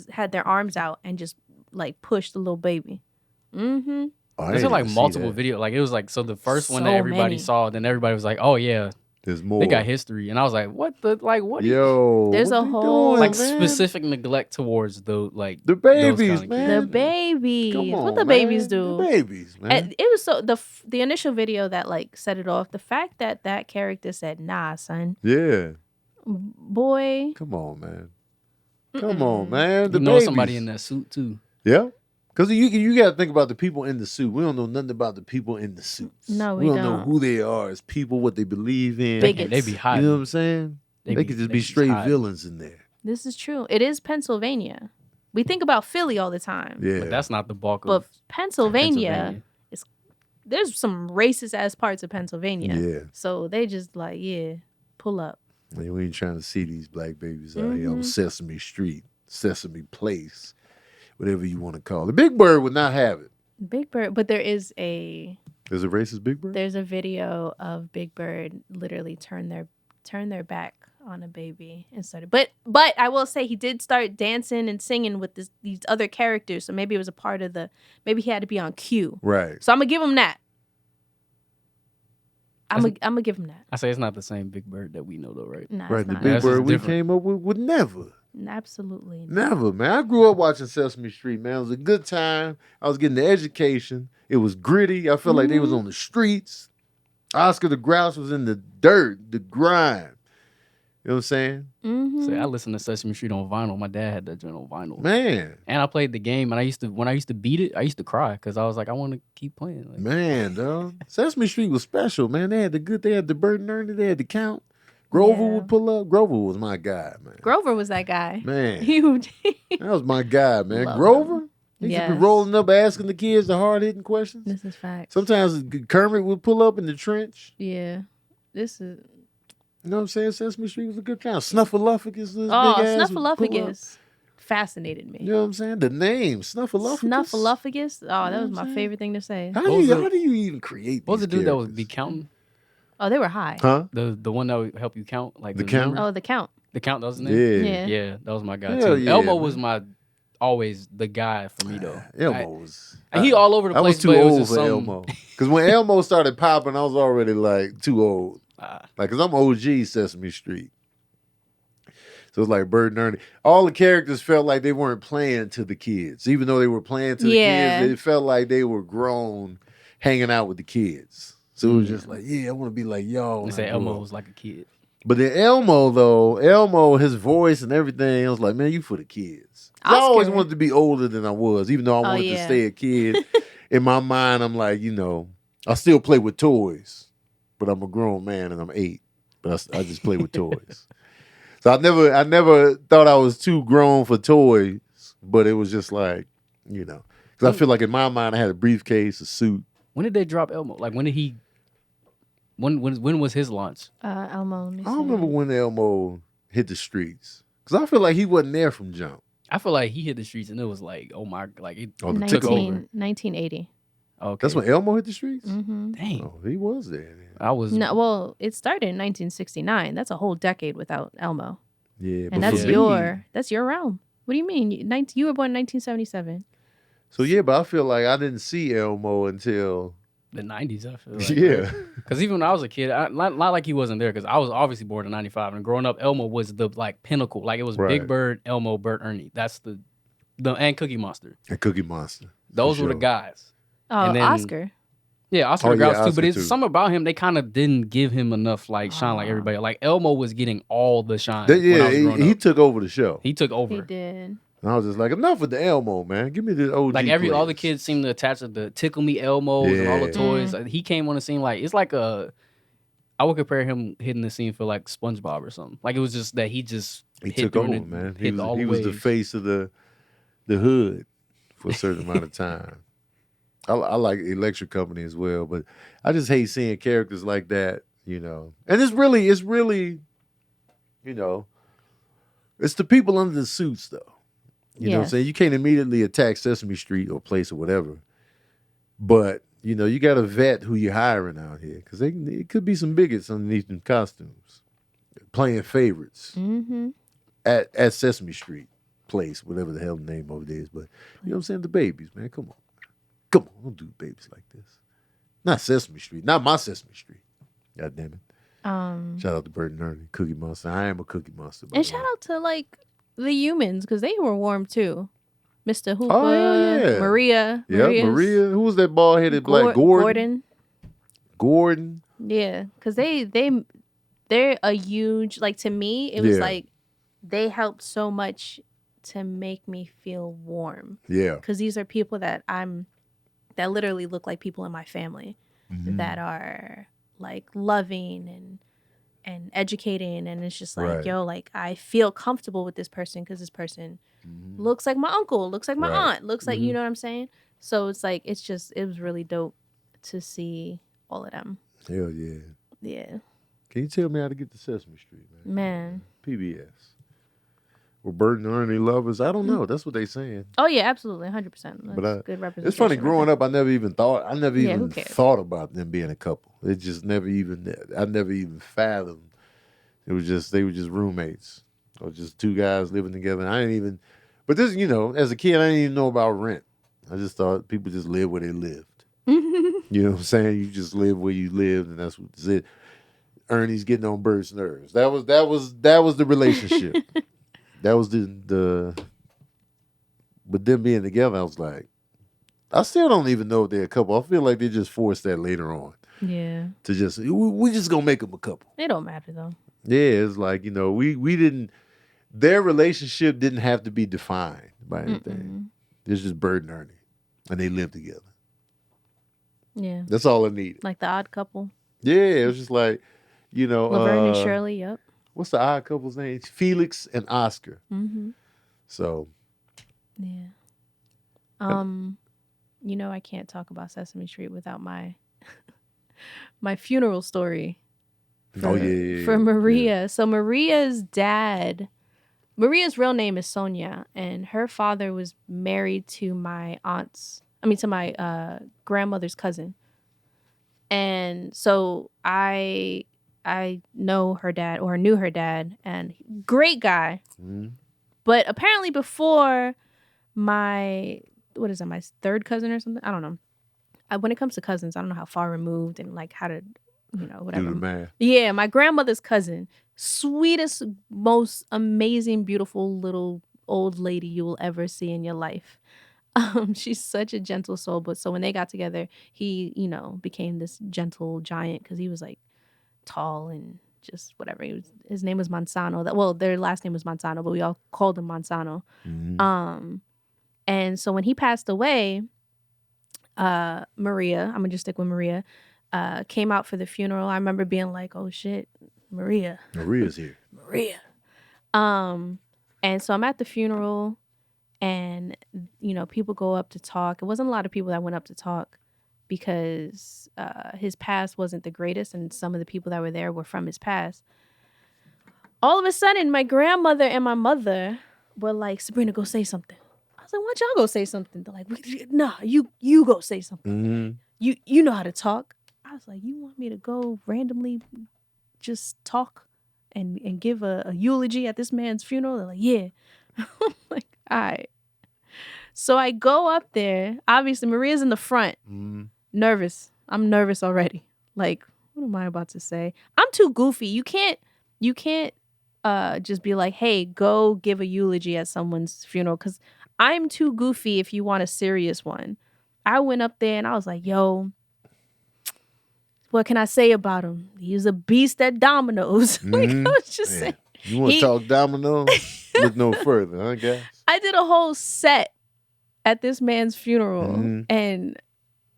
had their arms out and just like pushed the little baby. There's like multiple videos. Like it was like, so the first one that everybody saw, then everybody was like, oh yeah, There's more. They got history, and I was like, "What the what?" Yo, There's what a they whole- doing, Like man? specific neglect towards the The those babies, kinda man. The babies. Come on, What the babies man. do? The babies, man. And it was so the initial video that like set it off. The fact that that character said, "Nah, son, Yeah. boy." Come on, man. Come on, man. The You know babies. somebody in that suit too. Yeah. Because you got to think about the people in the suit. We don't know nothing about the people in the suits. No, we we don't know don't. who they are as people, what they believe in. Bigots. They be You hiding. know what I'm saying? They could just be straight hiding. villains in there. This is true. It is Pennsylvania. We think about Philly all the time. Yeah. But that's not the bulk But of Pennsylvania, there's some racist ass parts of Pennsylvania. Yeah. So they just like, yeah, pull up. Man, we ain't trying to see these black babies out here on Mhm. Sesame Street, Sesame Place, whatever you want to call it. Big Bird would not have it. Big Bird, but there's a racist Big Bird? there's a video of Big Bird literally turn their back on a baby and started. But I will say he did start dancing and singing with these other characters, so maybe it was a part of maybe he had to be on cue. Right. So I'm gonna give him that. I'm gonna give him that. I say it's not the same Big Bird that we know though, right? Nah, Right. it's The not. Big That's just Bird we different. came up with would never. Absolutely. Never, man. I grew up watching Sesame Street, man. It was a good time. I was getting the education. It was gritty. I felt like they was on the streets. Oscar the Grouch was in the dirt, the grime. You know what I'm saying? Mm-hmm. So I listened to Sesame Street on vinyl. My dad had that joint on vinyl. Man, And I played the game, and when I used to beat it, I used to cry because I was like, I want to keep playing. Like, man, dog. Sesame Street was special, man. They had the Bert and Ernie, they had the Count. Grover Yeah. would pull up. Grover was my guy, man. Grover was that guy. Man, Huge. that was my guy, man. Love Grover? him. He used to be Yes. rolling up asking the kids the hard-hitting questions. This is fact. Sometimes Kermit would pull up in the trench. Yeah. This is You know what I'm saying? Sesame Street was a good time. Snuffleupagus was big Oh, ass would pull up. Snuffleupagus fascinated me. You know what I'm saying? The name, Snuffleupagus. Snuffleupagus. Oh, that know was what I'm my saying? favorite thing to say. How What was do you even create what was the these dude that would characters? be counting? Oh, they were high. Huh? The one that would help you count, like The count? numbers? Oh, the count. The count, that was his name. Yeah. Yeah. Yeah, that was my guy Hell too. yeah, Elmo man. was always the guy for me though. Elmo was. He all over the I place. was too but it was old just for some- Elmo. Because when Elmo started popping, I was already like too old. Like, because I'm OG Sesame Street. So it's like Bert and Ernie. All the characters felt like they weren't playing to the kids. Even though they were playing to the Yeah. kids, it felt like they were grown hanging out with the kids. So it was just like, yeah, I want to be like y'all. They when say I grow Elmo up. was like a kid. But then Elmo, his voice and everything, I was like, man, you for the kids. 'Cause I always Oscar. wanted to be older than I was, even though I wanted to yeah. stay a kid. In my mind, I'm like, I still play with toys, but I'm a grown man and I'm 8. But I just play with toys. So I never thought I was too grown for toys, but it was just like, because I feel like in my mind I had a briefcase, a suit. When did they drop Elmo? Like when did he? When was his launch? Elmo. Let me I don't see. remember when Elmo hit the streets because I feel like he wasn't there from jump. I feel like he hit the streets and it was like, oh my, like it Oh, the took over. 1980. Okay, That's when Elmo hit the streets. Mm-hmm. Dang, Oh, he was there. Then. I was No, well, it started in 1969. That's a whole decade without Elmo, Yeah, but and that's for me- your realm. What do you mean? You were born in 1977. So yeah, but I feel like I didn't see Elmo until the 90s. I feel like, yeah. Because even when I was a kid, not like he wasn't there. Because I was obviously born in '95, and growing up, Elmo was the like pinnacle. Like it was Right. Big Bird, Elmo, Bert, Ernie. That's the and Cookie Monster. And Cookie Monster. Those For were the sure. Oh, guys. And then- Oscar. Yeah, Oscar Oh, the Grouch yeah, too. Oscar But it's too. something about him. They kind of didn't give him enough like shine like everybody. Like Elmo was getting all the shine. when I Yeah, was growing he up. took over the show. He took over. He did. And I was just like, enough with the Elmo, man. Give me the OG. Like all the players. kids seem to attach to the Tickle Me Elmos and all the Yeah. toys. He came on the scene like it's like I would compare him hitting the scene for like SpongeBob or something. Like it was just that he He hit took through over, and man. hit all He was the waves. face of the hood for a certain amount of time. I like Electric Company as well, but I just hate seeing characters like that, And it's really, it's the people under the suits, though. You know what I'm Yes. saying? You can't immediately attack Sesame Street or Place or whatever. But, you got to vet who you're hiring out here because it could be some bigots underneath them costumes playing favorites Mm-hmm. at Sesame Street Place, whatever the hell the name of it is. But, you know what I'm saying? The babies, man. Come on. Come on. Don't do babies like this. Not Sesame Street. Not my Sesame Street. God damn it. Shout out to Bert and Ernie, Cookie Monster. I am a Cookie Monster. And shout out to like the humans because they were warm too. Mr. Hooper, yeah. Maria. Yeah, Maria. Who was that bald headed black Gordon. Yeah, because they're a huge, like, to me it was like they helped so much to make me feel warm. Yeah, because these are people that literally look like people in my family that are like loving and educating, and it's just like yo, like I feel comfortable with this person because this person looks like my uncle, looks like my aunt, looks like, you know what I'm saying? So it's like it was really dope to see all of them. Hell yeah. Yeah. Can you tell me how to get to Sesame Street, Man. PBS. Or Bert and Ernie lovers? I don't know. That's what they saying. Oh yeah, absolutely, 100%. But good representation. It's funny. Growing up, I never even thought about them being a couple. It just I never even fathomed. They were just roommates, or just two guys living together. I didn't even. But this, as a kid, I didn't even know about rent. I just thought people just lived where they lived. You know what I'm saying? You just live where you lived, and that's what's it. Ernie's getting on Bert's nerves. That was the relationship. That was the. But them being together, I was like, I still don't even know if they're a couple. I feel like they just forced that later on. Yeah. To just we just gonna make them a couple. It don't matter though. Yeah, it's like we didn't. Their relationship didn't have to be defined by anything. It's just Bert and Ernie, and they live together. Yeah. That's all I needed. Like the Odd Couple. Yeah, it was just like, Laverne and Shirley, yep. What's the Odd Couple's name? Felix and Oscar. Mm-hmm. So. Yeah. I can't talk about Sesame Street without my my funeral story. For Maria. Yeah. So Maria's real name is Sonia, and her father was married to my grandmother's cousin. And so I know her dad, or knew her dad, and great guy. Mm-hmm. But apparently before my third cousin or something, I don't know. When it comes to cousins, I don't know how far removed and like how to, whatever. Do the math. Yeah, my grandmother's cousin, sweetest, most amazing, beautiful little old lady you will ever see in your life. She's such a gentle soul. But so when they got together, he, became this gentle giant because he was like tall and just whatever. His name was Manzano. Their last name was Manzano, but we all called him Manzano. Mm-hmm. And so when he passed away, Maria, I'm gonna just stick with Maria, came out for the funeral. I remember being like, "Oh shit, Maria's here." Maria. And so I'm at the funeral, and people go up to talk. It wasn't a lot of people that went up to talk because his past wasn't the greatest, and some of the people that were there were from his past. All of a sudden, my grandmother and my mother were like, "Sabrina, go say something." I was like, "Why don't y'all go say something?" They're like, "Nah, you go say something. Mm-hmm. You know how to talk." I was like, "You want me to go randomly just talk and give a eulogy at this man's funeral?" They're like, "Yeah." I'm like, all right. So I go up there. Obviously, Maria's in the front. Mm-hmm. Nervous. I'm nervous already. Like, what am I about to say? I'm too goofy. You can't just be like, "Hey, go give a eulogy at someone's funeral," because I'm too goofy if you want a serious one. I went up there and I was like, "Yo, what can I say about him? He was a beast at dominoes." Mm-hmm. Like, I was just saying. You want to talk dominoes? Look no further, huh, guys? I did a whole set at this man's funeral, and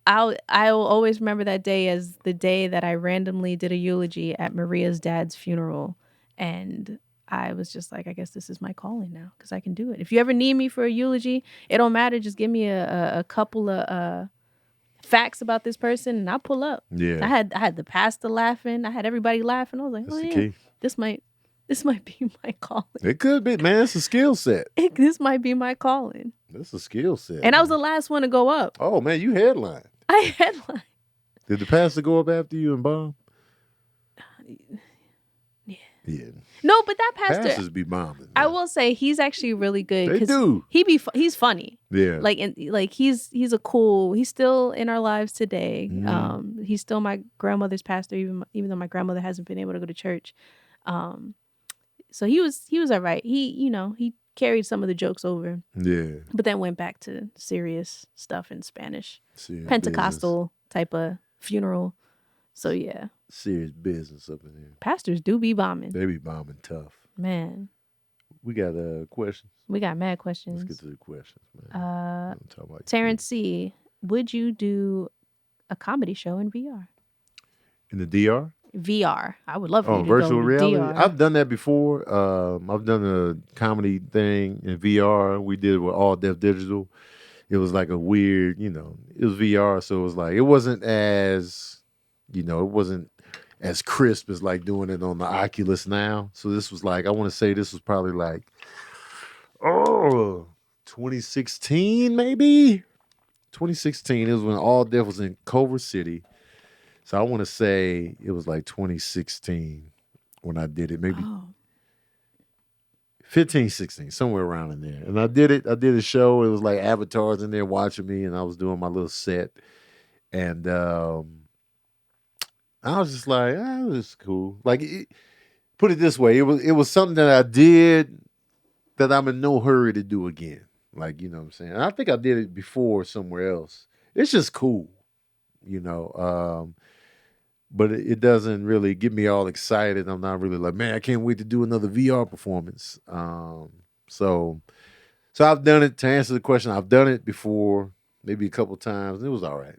I'll always remember that day as the day that I randomly did a eulogy at Maria's dad's funeral, and I was just like, I guess this is my calling now because I can do it. If you ever need me for a eulogy, it don't matter. Just give me a couple of facts about this person, and I'll pull up. Yeah, I had the pastor laughing. I had everybody laughing. I was like, that's key. This might be my calling. It could be, man. It's a skill set. This might be my calling. That's a skill set. And I was the last one to go up. Oh, man, you headlined. I headlined. Did the pastor go up after you and bomb? Yeah. Yeah. No, but that pastor, Pastors be bombing. I man. will say he's actually really good. They 'cause do. He's funny. Yeah. Like he's he's still in our lives today. Mhm. He's still my grandmother's pastor, even though my grandmother hasn't been able to go to church. So he was all right. He carried some of the jokes over, Yeah. but then went back to serious stuff in Spanish, Serious Pentecostal type of funeral. So yeah, serious business up in here. pastors do be bombing. They be bombing tough. Man, We got questions. we got mad Let's questions. get to the questions, man. I'm talking about Terrence C, would you do a comedy show in VR? in the DR. VR. I would love for you to Virtual go to reality. DR. I've done that before. I've done a comedy thing in VR. We did it with All Deaf Digital. It was like a weird, it was VR, so it was like it wasn't as, it wasn't as crisp as like doing it on the Oculus now. So this was like, I want to say this was probably like 2016 maybe. 2016. It was when All Deaf was in Culver City. So I want to say it was like 2016 when I did it, maybe 15, 16, somewhere around in there. And I did it. I did a show. It was like avatars in there watching me, and I was doing my little set. And I was just like, it was cool. Like, put it this way, it was something that I did that I'm in no hurry to do again. Like, you know what I'm saying? And I think I did it before somewhere else. It's just cool, but it doesn't really get me all excited. I'm not really like, man, I can't wait to do another VR performance. So I've done it. To answer the question, I've done it before, maybe a couple times. It was all right.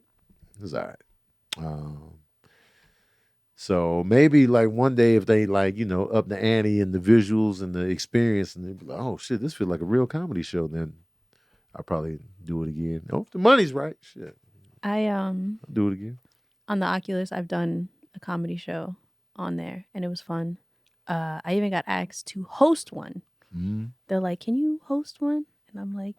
So maybe like one day if they like, up the ante and the visuals and the experience, and they'd be like, oh shit, this feels like a real comedy show, then I'll probably do it again. Oh, if the money's right, shit. I'll do it again. On the Oculus, I've done a comedy show on there, and it was fun. I even got asked to host one. Mm-hmm. They're like, "Can you host one?" And I'm like,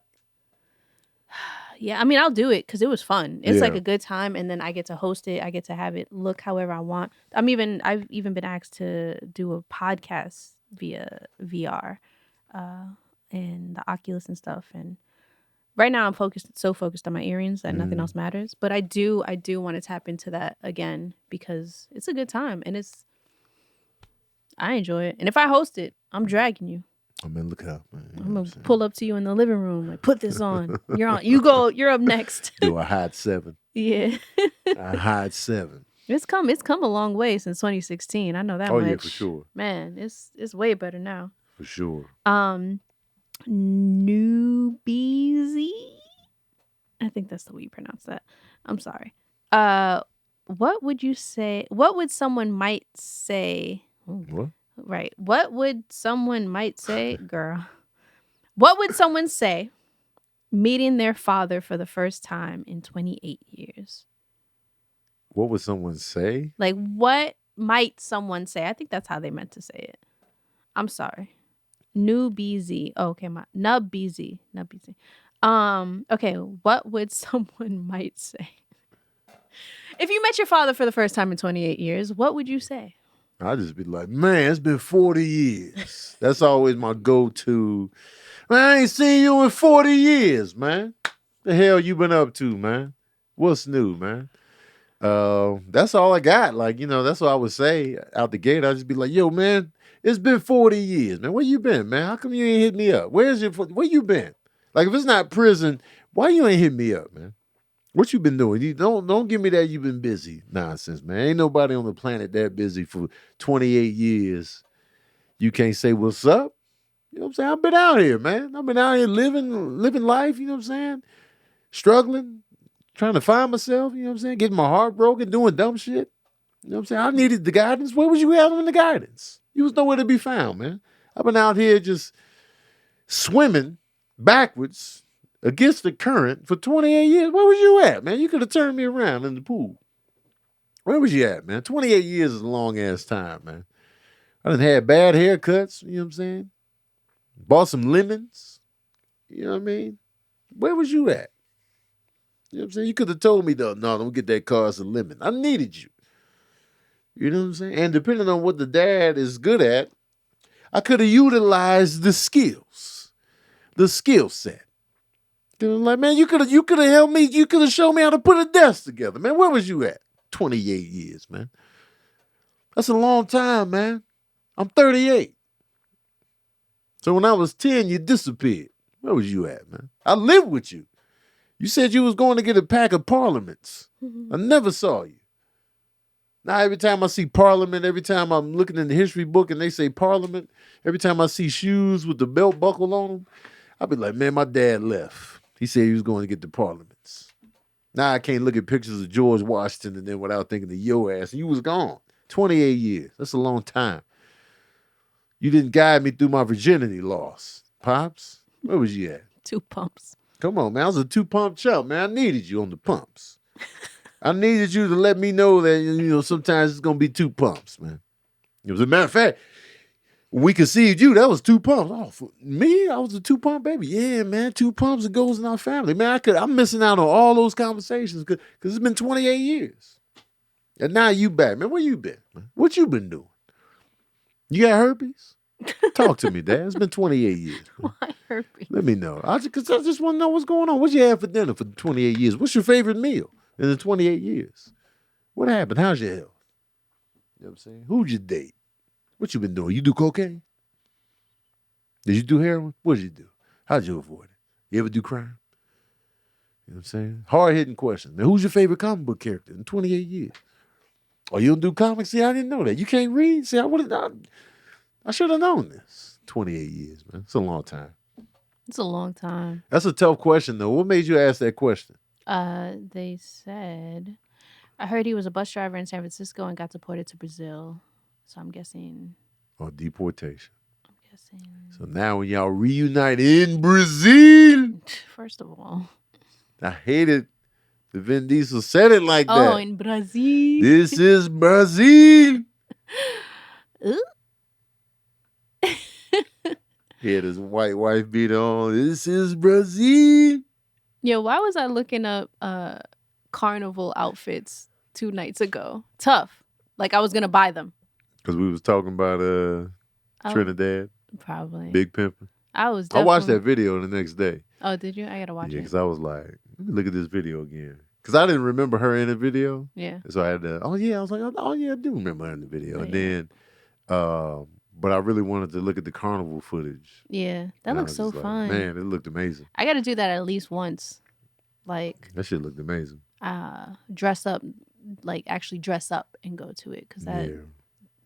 "Yeah, I mean, I'll do it because it was fun. It's like a good time, and then I get to host it. I get to have it look however I want. I've even been asked to do a podcast via VR, and the Oculus and stuff. And right now, I'm so focused on my earrings that nothing else matters. But I do want to tap into that again because it's a good time, and I enjoy it. And if I host it, I'm dragging you. I mean, look out, man. I'm gonna pull up to you in the living room, like, put this on. You're on. You go. You're up next. Do a hot 7. Yeah. A hot 7. It's come a long way since 2016. I know that much. Oh yeah, for sure. Man, it's way better now. For sure. Newbeezy. I think that's the way you pronounce that. I'm sorry. What would you say? What would someone might say? What? Right. What would someone might say, girl? What would someone say meeting their father for the first time in 28 years? What would someone say? Like, what might someone say? I think that's how they meant to say it. I'm sorry. Newbeezy. Oh, okay, Nubbeezy. Okay, what would someone might say? If you met your father for the first time in 28 years, what would you say? I'd just be like, man, it's been 40 years. That's always my go-to. Man, I ain't seen you in 40 years, man. The hell you been up to, man? What's new, man? That's all I got. Like, that's what I would say out the gate. I'd just be like, yo, man, it's been 40 years, man. Where you been, man? How come you ain't hit me up? Where you been? Like, if it's not prison, why you ain't hit me up, man? What you been doing? You don't give me that you've been busy nonsense, man. Ain't nobody on the planet that busy for 28 years. You can't say what's up. You know what I'm saying? I've been out here, man. I've been out here living life, you know what I'm saying? Struggling, trying to find myself, you know what I'm saying? Getting my heart broken, doing dumb shit. You know what I'm saying? I needed the guidance. Where was you having the guidance? You was nowhere to be found, man. I've been out here just swimming backwards against the current for 28 years. Where was you at, man? You could have turned me around in the pool. Where was you at, man? 28 years is a long-ass time, man. I done had bad haircuts, you know what I'm saying? Bought some lemons, you know what I mean? Where was you at? You know what I'm saying? You could have told me, though, no, don't get that car as a lemon. I needed you. You know what I'm saying? And depending on what the dad is good at, I could have utilized the skill set. Like, man, you could have helped me. You could have shown me how to put a desk together, man. Where was you at? 28 years, man. That's a long time, man. I'm 38. So when I was 10, you disappeared. Where was you at, man? I lived with you. You said you was going to get a pack of Parliaments. I never saw you. Now, every time I see Parliament, every time I'm looking in the history book and they say Parliament, every time I see shoes with the belt buckle on them, I'll be like, man, my dad left. He said he was going to get the Parliaments. Now I can't look at pictures of George Washington and then without thinking of your ass. You was gone. 28 years. That's a long time. You didn't guide me through my virginity loss. Pops, where was you at? 2 pumps. Come on, man. I was a 2-pump chump, man. I needed you on the pumps. I needed you to let me know that, sometimes it's going to be 2 pumps, man. As a matter of fact, when we conceived you, that was 2 pumps. Oh, for me, I was a 2-pump baby. Yeah, man, 2 pumps, it goes in our family. Man, I'm missing out on all those conversations because it's been 28 years. And now you back, man. Where you been, man? What you been doing? You got herpes? Talk to me, Dad. It's been 28 years. Man. Why herpes? Let me know. I just want to know what's going on. What you had for dinner for 28 years? What's your favorite meal in the 28 years? What happened? How's your health? You know what I'm saying? Who'd you date? What you been doing? You do cocaine? Did you do heroin? What did you do? How'd you avoid it? You ever do crime? You know what I'm saying? Hard-hitting question. Now, who's your favorite comic book character in 28 years? Oh, you don't do comics? See, I didn't know that. You can't read? See, I should have known this. 28 years, man. It's a long time. It's a long time. That's a tough question, though. What made you ask that question? They said, I heard he was a bus driver in San Francisco and got deported to Brazil. So I'm guessing. Oh, deportation. I'm guessing. So now when y'all reunite in Brazil. First of all. I hated the Vin Diesel said it like that. Oh, in Brazil. This is Brazil. He had his white wife beat on. This is Brazil. Yeah, why was I looking up carnival outfits 2 nights ago? Tough. Like I was gonna buy them. Because we was talking about Trinidad. Probably. Big Pimpin'. I watched that video the next day. Oh, did you? I gotta watch Yeah, it. because I was like, let me look at this video again. Because I didn't remember her in the video. Yeah. So I had to, I was like, oh yeah, I do remember her in the video. Oh, and yeah. then, but I really wanted to look at the carnival footage. Yeah, that And I looks was so just like, fun. Man, it looked amazing. I got to do that at least once. Like, That shit looked amazing. dress up, like actually dress up and go to it. Because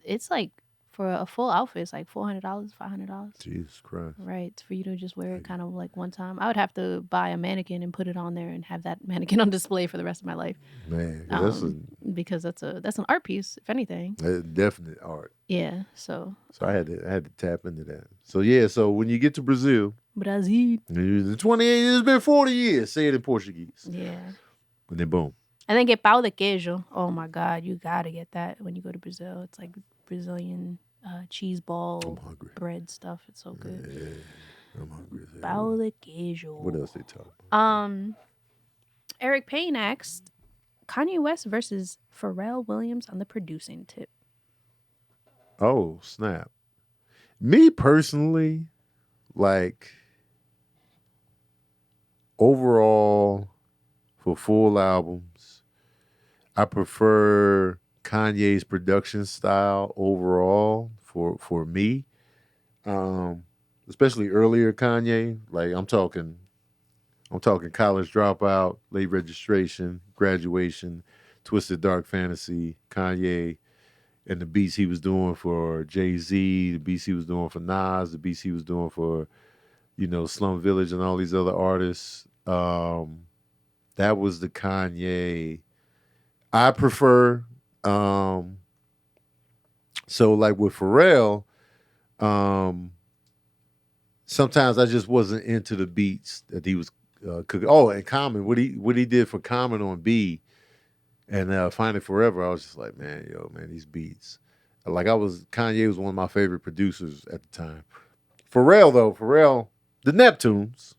it's like, for a full outfit, it's like $400, $500. Jesus Christ. Right, for you to just wear it kind of like one time. I would have to buy a mannequin and put it on there and have that mannequin on display for the rest of my life. Man, Because that's an art piece, if anything. that's definite art. Yeah, so. So I had to tap into that. So yeah, so when you get to Brazil, Brazil. the 28 years, it's been 40 years. Say it in Portuguese. Yeah. And then boom. And then get pão de queijo. Oh my God, you gotta get that when you go to Brazil. It's like Brazilian cheese ball bread stuff. It's so good. Yeah, I'm hungry. Pão de queijo. What else they talk about? Eric Payne asked, Kanye West versus Pharrell Williams on the producing tip. Oh, snap. Me personally, like, overall, for full albums, I prefer Kanye's production style overall for me. Especially earlier Kanye. Like, I'm talking College Dropout, Late Registration, Graduation, Twisted Dark Fantasy, Kanye, and the beats he was doing for Jay-Z, the beats he was doing for Nas, the beats he was doing for, Slum Village and all these other artists. That was the Kanye I prefer. So like with Pharrell, sometimes I just wasn't into the beats that he was cooking. Oh, and Common, what he did for Common on B and Find It Forever, I was just like, man, these beats. Like Kanye was one of my favorite producers at the time. Pharrell, the Neptunes.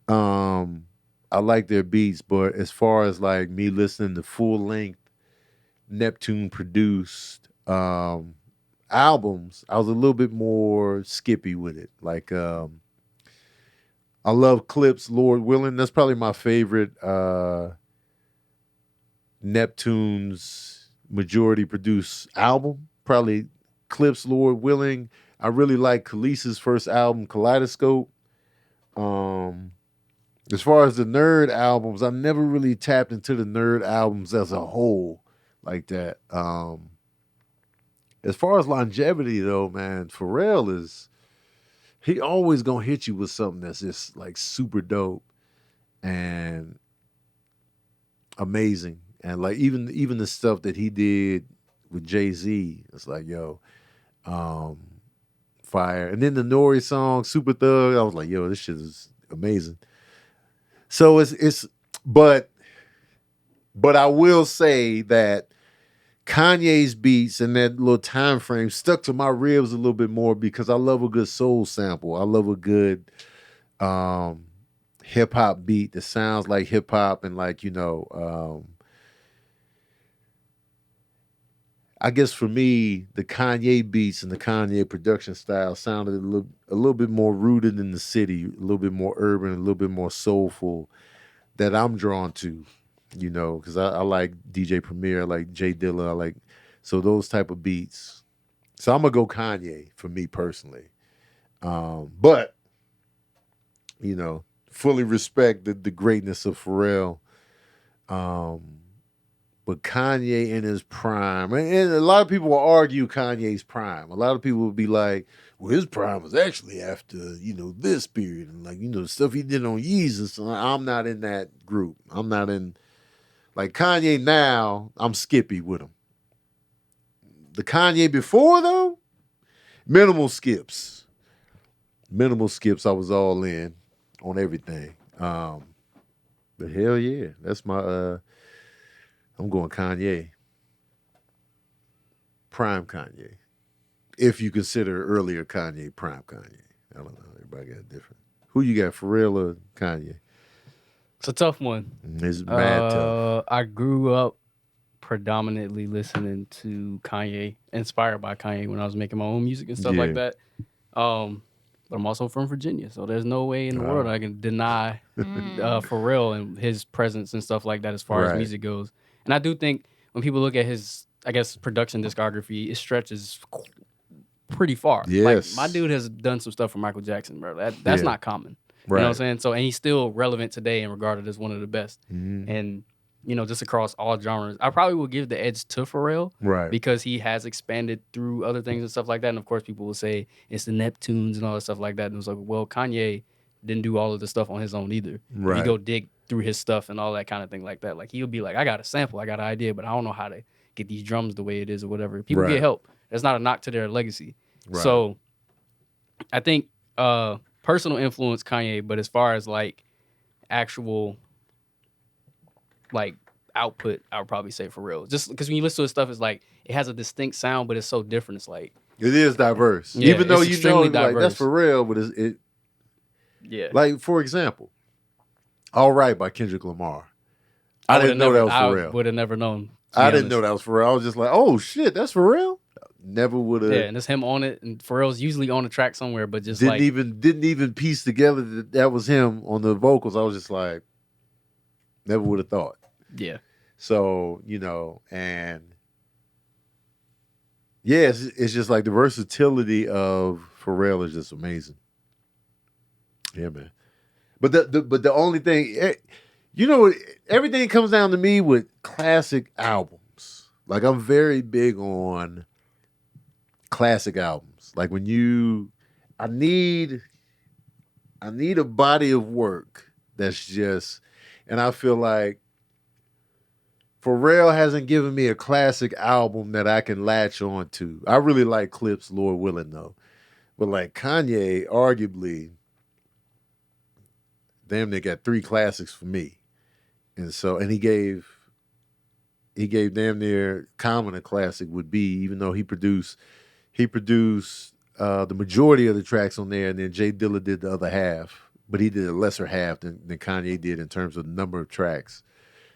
I like their beats, but as far as like me listening to full length Neptune produced albums, I was a little bit more skippy with it. Like I love Clips, Lord Willing. That's probably my favorite Neptune's majority produced album. Probably Clips, Lord Willing. I really like Khalees's first album, Kaleidoscope. As far as the nerd albums, I never really tapped into the nerd albums as a whole like that. As far as longevity, though, man, Pharrell he always gonna hit you with something that's just like super dope and amazing. And like even the stuff that he did with Jay-Z, it's like, yo, fire. And then the Nori song, Super Thug, I was like, yo, this shit is amazing. So but I will say that Kanye's beats and that little time frame stuck to my ribs a little bit more because I love a good soul sample. I love a good hip hop beat that sounds like hip hop and like, I guess for me, the Kanye beats and the Kanye production style sounded a little bit more rooted in the city, a little bit more urban, a little bit more soulful that I'm drawn to, because I like DJ Premier, I like Jay Dilla, so those type of beats. So I'm going to go Kanye for me personally. But, fully respect the greatness of Pharrell. But Kanye in his prime, and a lot of people will argue Kanye's prime. A lot of people will be like, well, his prime was actually after, this period. And the stuff he did on Yeezus. I'm not in that group. I'm not in, like Kanye now, I'm skippy with him. The Kanye before, though, minimal skips. Minimal skips, I was all in on everything. But hell yeah, that's my... I'm going Kanye. Prime Kanye. If you consider earlier Kanye, prime Kanye. I don't know. Everybody got different. Who you got, Pharrell or Kanye? It's a tough one. It's mad tough. I grew up predominantly listening to Kanye, inspired by Kanye when I was making my own music and stuff like that. But I'm also from Virginia, so there's no way in the world I can deny Pharrell and his presence and stuff like that as far as music goes. And I do think when people look at his, I guess, production discography, it stretches pretty far. Yes. Like, my dude has done some stuff for Michael Jackson, bro. That's not common. Right. You know what I'm saying? So, and he's still relevant today and regarded as one of the best. Mm-hmm. And, just across all genres. I probably will give the edge to Pharrell. Right. Because he has expanded through other things and stuff like that. And, of course, people will say it's the Neptunes and all that stuff like that. And it's like, well, Kanye didn't do all of the stuff on his own either. Right. If you go dig through his stuff and all that kind of thing like that. Like, he'll be like, I got a sample, I got an idea, but I don't know how to get these drums the way it is or whatever. People get help. That's not a knock to their legacy. Right. So I think personal influence, Kanye, but as far as like actual like output, I would probably say Pharrell. Just because when you listen to his stuff, it's like it has a distinct sound, but it's so different. It's like it is diverse. Yeah, even though like that's Pharrell, but it like for example, All Right by Kendrick Lamar. I didn't know that was Pharrell. I would have never known. I didn't know that was Pharrell. I was just like, oh shit, that's Pharrell? Never would have. Yeah, and it's him on it, and Pharrell's usually on the track somewhere, but just didn't even piece together that was him on the vocals. I was just like, never would have thought. Yeah. So, and yeah, it's just like the versatility of Pharrell is just amazing. Yeah, man. But the only thing, everything comes down to me with classic albums. Like I'm very big on classic albums. Like when I need a body of work that's just, and I feel like Pharrell hasn't given me a classic album that I can latch on to. I really like Clips, Lord Willing though. But like Kanye, arguably, damn, they got 3 classics for me. And he gave damn near Common a classic would be, even though he produced the majority of the tracks on there, and then Jay Dilla did the other half, but he did a lesser half than Kanye did in terms of the number of tracks.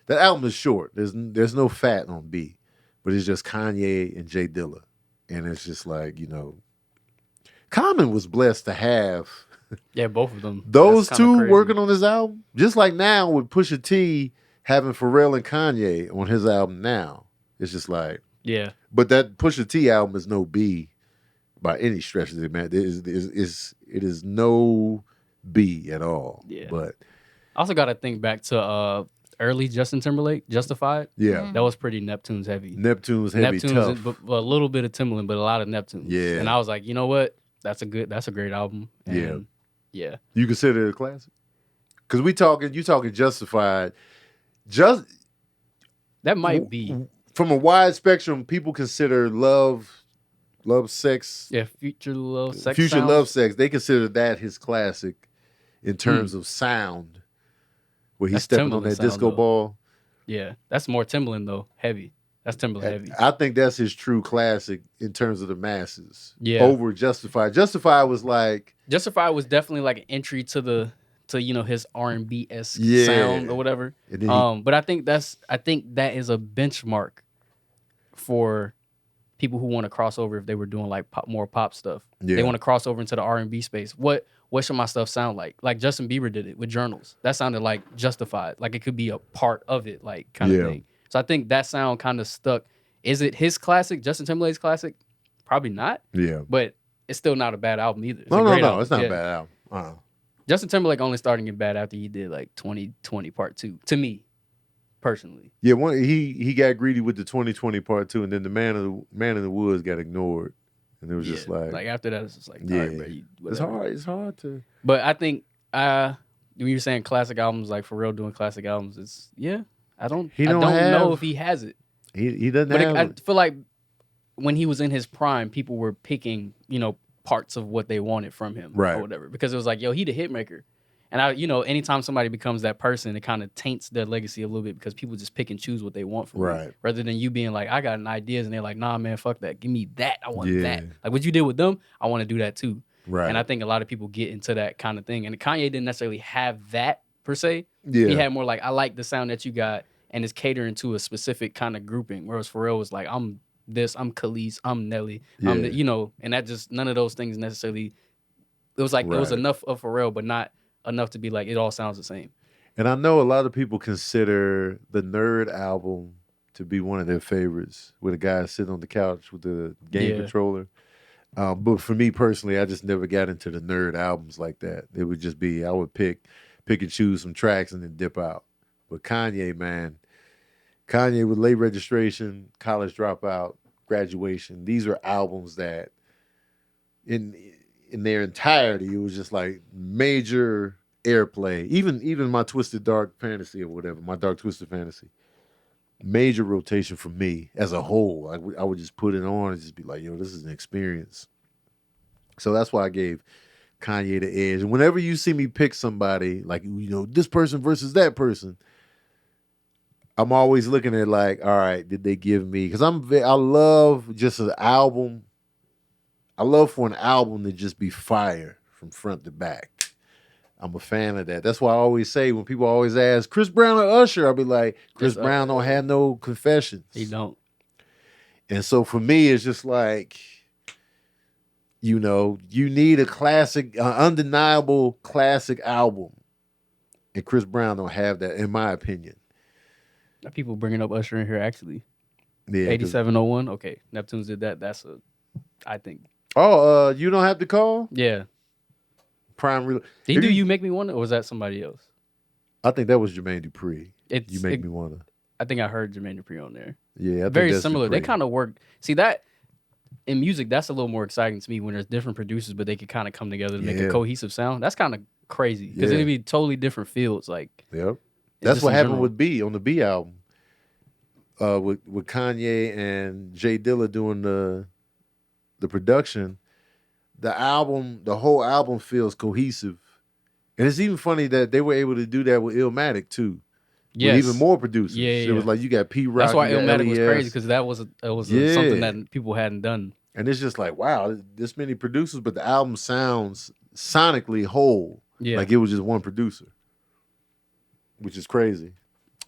That album is short. There's no fat on B, but it's just Kanye and Jay Dilla. and it's just like, Common was blessed to have Yeah, both of them. those That's kinda two crazy. working on this album. Just like now with Pusha T having Pharrell and Kanye on his album now. It's just like, Yeah. but that Pusha T album is no B by any stretch of the man. It is no B at all. Yeah. But I also got to think back to early Justin Timberlake, Justified. yeah, That was pretty Neptune's heavy. Neptune's heavy tough. but a little bit of Timberland, but a lot of Neptune's. Yeah. And I was like, you know what? That's a great album. And yeah. You consider it a classic? Because you talking Justified. Just That might be. from a wide spectrum, people consider love, sex, Yeah, Future Love Sex. Future Sounds. Love Sex. They consider that his classic in terms of sound, where he's That's stepping on Timbaland that sound, disco though. ball. Yeah. That's more Timberland though. Heavy. That's Timberland heavy. I think that's his true classic in terms of the masses. Yeah. Over Justified. Justified was like, Justified was definitely like an entry to his R&B esque Yeah. sound or whatever. and then But I think that is a benchmark for people who want to cross over if they were doing like more pop stuff. Yeah. They want to cross over into the R&B space. What should my stuff sound like? Like Justin Bieber did it with Journals. That sounded like Justified. Like it could be a part of it, like kind Yeah. of thing. So I think that sound kind of stuck. Is it his classic? Justin Timberlake's classic? Probably not. yeah. But it's still not a bad album either. It's a No, great album. it's not Yeah. a bad album. Justin Timberlake only started getting bad after he did like 2020 Part 2. To me, personally. Yeah, he got greedy with the 2020 part 2, and then the Man in the Woods got ignored, and it was just like after that, it's just like, Yeah. all right, bro, it's whatever. hard. It's hard to. But I think when you're saying classic albums, like Pharrell doing classic albums, it's I don't know if he has it. He doesn't But have. I feel like when he was in his prime, people were picking parts of what they wanted from him, Right. or whatever, because it was like, yo, he the hit maker. And anytime somebody becomes that person, it kind of taints their legacy a little bit because people just pick and choose what they want from Right. you, rather than you being like, I got an ideas, and they're like, nah, man, fuck that, give me that, I want Yeah. that. Like what you did with them, I want to do that too. right. And I think a lot of people get into that kind of thing. And Kanye didn't necessarily have that per se. yeah. He had more like, I like the sound that you got, and it's catering to a specific kind of grouping. Whereas Pharrell was like, I'm this, I'm Khalees, I'm Nelly, I'm Yeah. and that just none of those things necessarily. It was like it was Right. enough of Pharrell, but not enough to be like it all sounds the same. And I know a lot of people consider the Nerd album to be one of their favorites, where the guy sitting on the couch with the game Yeah. controller. But for me personally, I just never got into the Nerd albums like that. It would just be, I would pick and choose some tracks and then dip out. But Kanye, man, Kanye with Late Registration, College Dropout, Graduation, these are albums that in their entirety, it was just like major airplay. Even my Twisted Dark Fantasy or whatever, my Dark Twisted Fantasy, major rotation for me as a whole. I would just put it on and just be like, yo, this is an experience. So that's why I gave Kanye the edge. And whenever you see me pick somebody, like, this person versus that person, I'm always looking at like, all right, did they give me? Because I love just an album. I love for an album to just be fire from front to back. I'm a fan of that. That's why I always say when people always ask Chris Brown or Usher, I'll be like, Chris Yes, Brown don't have no confessions. He don't. And so for me, it's just like, you need a classic, undeniable classic album. And Chris Brown don't have that, in my opinion. People bringing up Usher in here actually. Yeah, 'cause- 8701. Okay, Neptunes did that. That's I think. Oh, You Don't Have to Call? Yeah. Prime Real. Did he do You Make Me Wonder, or was that somebody else? I think that was Jermaine Dupri. It's You Make Me Wanna. I think I heard Jermaine Dupri on there. Yeah, I think Very that's similar. They Dupri. kind of work. See that in music, that's a little more exciting to me when there's different producers, but they could kind of come together to make a Yeah. cohesive sound. That's kind of crazy because Yeah. it'd be totally different fields. Like Yep. That's just what in happened general. with B on the B album. With Kanye and Jay Dilla doing the production, the whole album feels cohesive. And it's even funny that they were able to do that with Illmatic too. yes, With even more producers. Yeah, It was yeah. like you got P Rock. that's why you got Illmatic was LES, crazy because that was Yeah. something that people hadn't done. And it's just like, wow, this many producers, but the album sounds sonically whole. Yeah, Like it was just one producer. Which is crazy.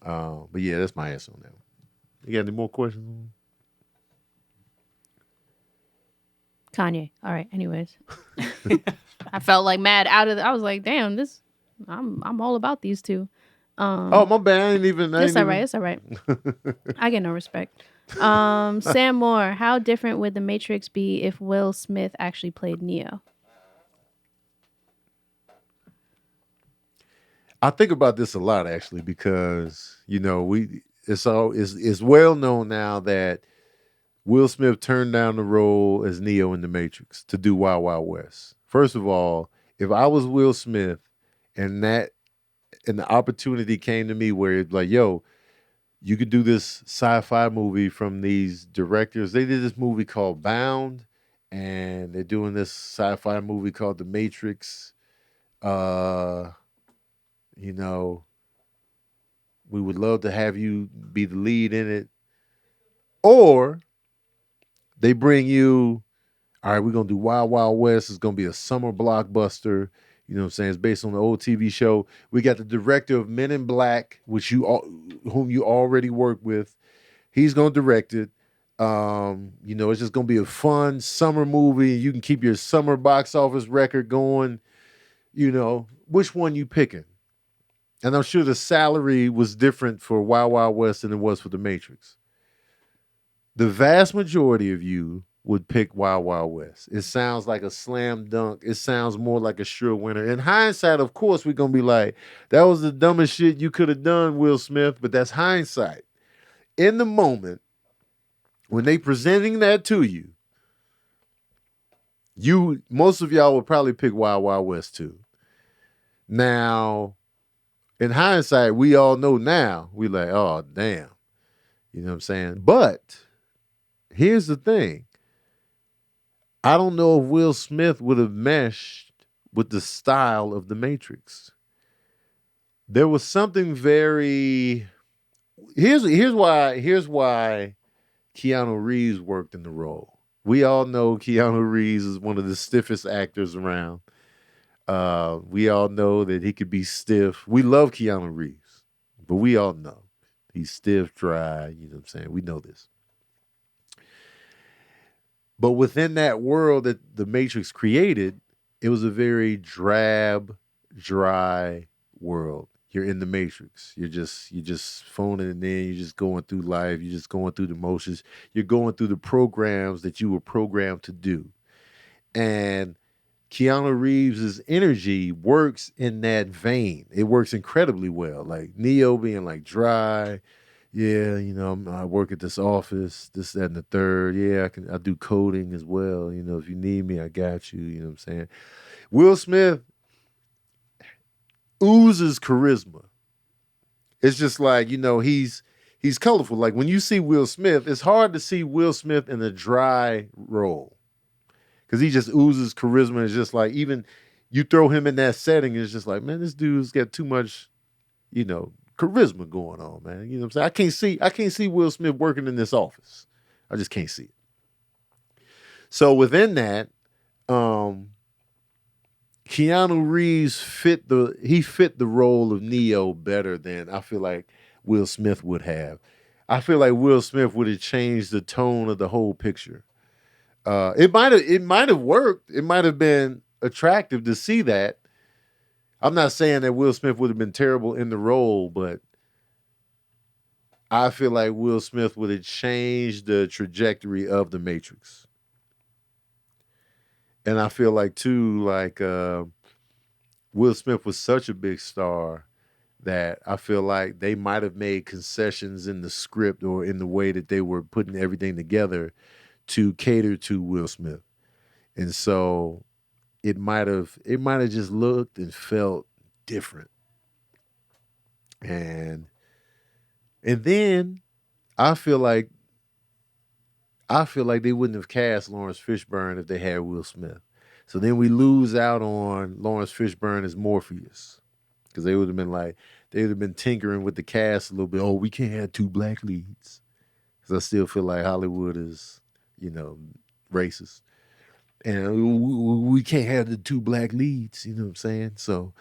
But yeah, that's my answer on that one. You got any more questions? Kanye. All right. Anyways, I felt like mad out of. I was like, damn, this. I'm all about these two. Oh, my bad. I ain't even. It's all right. It's all right. I get no respect. Sam Moore. How different would The Matrix be if Will Smith actually played Neo? I think about this a lot actually because it's well known now that Will Smith turned down the role as Neo in The Matrix to do Wild Wild West. First of all, if I was Will Smith and the opportunity came to me where it's like, yo, you could do this sci-fi movie from these directors. They did this movie called Bound, and they're doing this sci-fi movie called The Matrix. You know, we would love to have you be the lead in it. Or they bring you, all right, we're going to do Wild Wild West. It's going to be a summer blockbuster. You know what I'm saying? It's based on the old TV show. We got the director of Men in Black, whom you already work with. He's going to direct it. It's just going to be a fun summer movie. You can keep your summer box office record going. Which one you picking? And I'm sure the salary was different for Wild Wild West than it was for The Matrix. The vast majority of you would pick Wild Wild West. It sounds like a slam dunk. It sounds more like a sure winner. In hindsight, of course, we're going to be like, that was the dumbest shit you could have done, Will Smith, but that's hindsight. In the moment, when they presenting that to you, most of y'all would probably pick Wild Wild West too. Now, in hindsight, we all know now, we like, oh, damn. You know what I'm saying? But here's the thing. I don't know if Will Smith would have meshed with the style of The Matrix. There was something very... Here's why Keanu Reeves worked in the role. We all know Keanu Reeves is one of the stiffest actors around. We all know that he could be stiff. We love Keanu Reeves, but we all know he's stiff, dry. You know what I'm saying? We know this. But within that world that The Matrix created, it was a very drab, dry world. You're in the Matrix. You're just phoning it in. You're just going through life. You're just going through the motions. You're going through the programs that you were programmed to do. And Keanu Reeves' energy works in that vein. It works incredibly well. Like Neo being like dry. Yeah, I work at this office, this, that, and the third. Yeah, I do coding as well. If you need me, I got you. You know what I'm saying? Will Smith oozes charisma. It's just like, he's colorful. Like when you see Will Smith, it's hard to see Will Smith in a dry role. Because he just oozes charisma. It's just like, even you throw him in that setting, it's just like, man, this dude's got too much, charisma going on, man. You know what I'm saying? I can't see Will Smith working in this office. I just can't see it. So within that, Keanu Reeves fit the role of Neo better than I feel like Will Smith would have. I feel like Will Smith would have changed the tone of the whole picture. It might have worked. It might have been attractive to see that. I'm not saying that Will Smith would have been terrible in the role, but I feel like Will Smith would have changed the trajectory of The Matrix. And I feel like too, Will Smith was such a big star that I feel like they might have made concessions in the script or in the way that they were putting everything together to cater to Will Smith. And so it might have just looked and felt different. And then I feel like they wouldn't have cast Lawrence Fishburne if they had Will Smith. So then we lose out on Lawrence Fishburne as Morpheus. Because they would have been tinkering with the cast a little bit. Oh, we can't have two black leads. Because I still feel like Hollywood is, racist. And we can't have the two black leads, you know what I'm saying? So,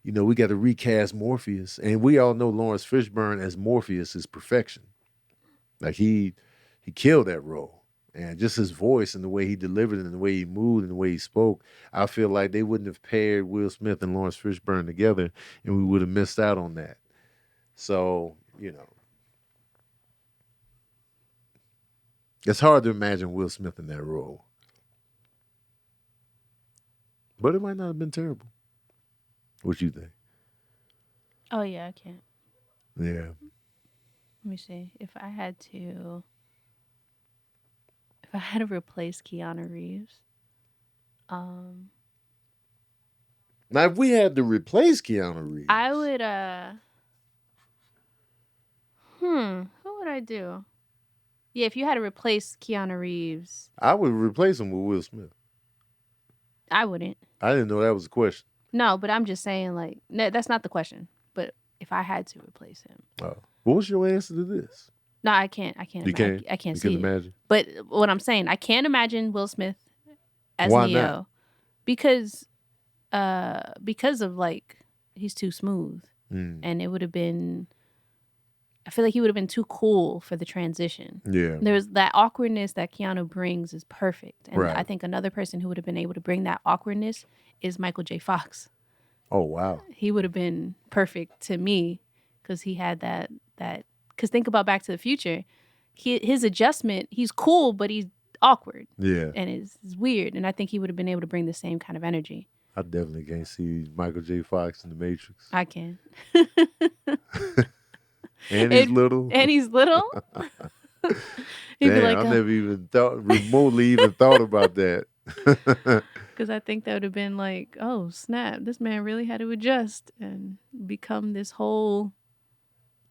we got to recast Morpheus. And we all know Lawrence Fishburne as Morpheus is perfection. Like he killed that role. And just his voice and the way he delivered and the way he moved and the way he spoke, I feel like they wouldn't have paired Will Smith and Lawrence Fishburne together, and we would have missed out on that. So, it's hard to imagine Will Smith in that role. But it might not have been terrible. What you think? Oh yeah, I can't. Yeah. Let me see. If I had to replace Keanu Reeves, Now, if we had to replace Keanu Reeves, I would who would I do? Yeah, if you had to replace Keanu Reeves, I would replace him with Will Smith. I wouldn't. I didn't know that was a question. No, but I'm just saying, like, no, that's not the question. But if I had to replace him, What was your answer to this? no, I can't. I can't. You can't. I can't You see can it. imagine. But what I'm saying, I can't imagine Will Smith as Why Neo not? because of like he's too smooth, and it would have been. I feel like he would have been too cool for the transition. Yeah. There's that awkwardness that Keanu brings is perfect, and Right. I think another person who would have been able to bring that awkwardness is Michael J. Fox. Oh wow. He would have been perfect to me because he had that. Because think about Back to the Future, his adjustment. He's cool, but he's awkward. Yeah. And it's weird. And I think he would have been able to bring the same kind of energy. I definitely can't see Michael J. Fox in The Matrix. I can. And he's little. And he's little. He'd be Damn, like, I never even remotely thought about that. because I think that would have been like, oh snap, this man really had to adjust and become this whole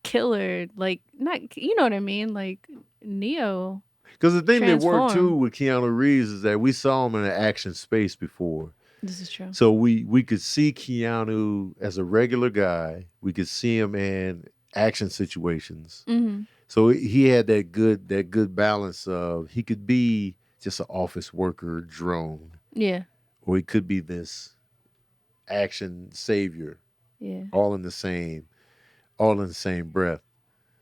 killer. Like, not, you know what I mean? Like Neo. Because the thing that worked too Transform. with Keanu Reeves is that we saw him in an action space before. This is true. So we could see Keanu as a regular guy. We could see him in action situations. Mm-hmm. So he had that good balance of he could be just an office worker drone, Yeah. or he could be this action savior, Yeah. all in the same breath.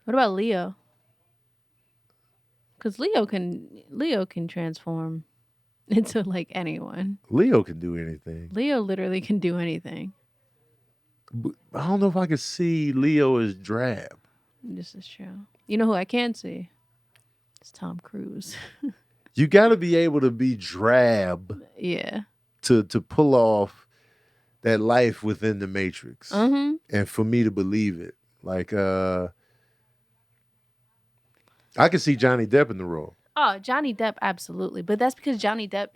What about Leo? Because Leo can transform into like anyone. Leo can do anything. Leo literally can do anything. But I don't know if I could see Leo as drab. This is true. You know who I can see? It's Tom Cruise. You got to be able to be drab Yeah. to pull off that life within the Matrix, Mm-hmm. and for me to believe it. Like I could see Johnny Depp in the role. Oh, Johnny Depp, absolutely. But that's because Johnny Depp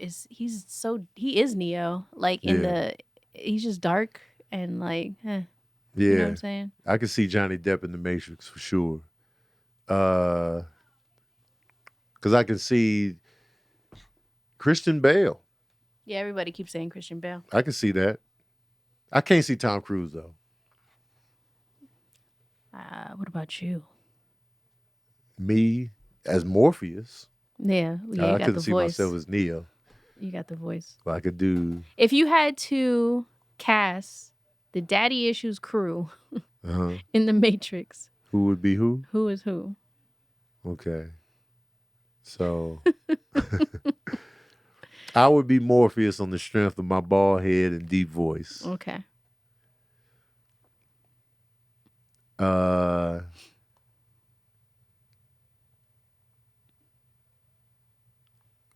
he is Neo. Like he's just dark and like, Yeah, you know what I'm saying? I could see Johnny Depp in the Matrix for sure. Because I can see Christian Bale. Yeah, everybody keeps saying Christian Bale. I can see that. I can't see Tom Cruise though. What about you? Me as Morpheus. Yeah, you I got couldn't the see voice. myself as Neo. You got the voice. But I could do. If you had to cast the Daddy Issues crew in the Matrix, Who would be who? who is who? Okay. So I would be Morpheus on the strength of my bald head and deep voice. Okay.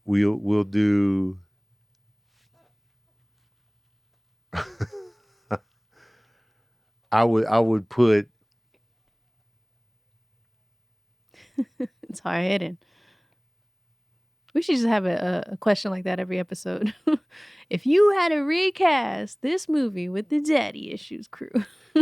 We'll do I would put It's hard hitting. We should just have a question like that every episode. If you had to recast this movie with the Daddy Issues crew.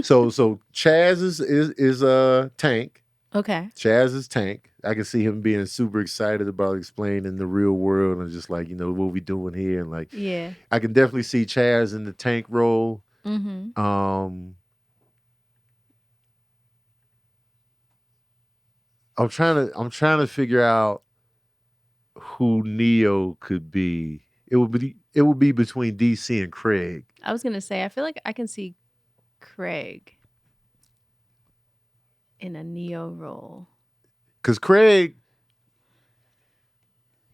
so Chaz is Tank. Okay. Chaz is Tank. I can see him being super excited about explaining the real world and just like, what we doing here. And like, Yeah. I can definitely see Chaz in the Tank role. Mm-hmm. I'm trying to figure out who Neo could be. It would be between DC and Craig. I was gonna say, I feel like I can see Craig in a Neo role. Because Craig,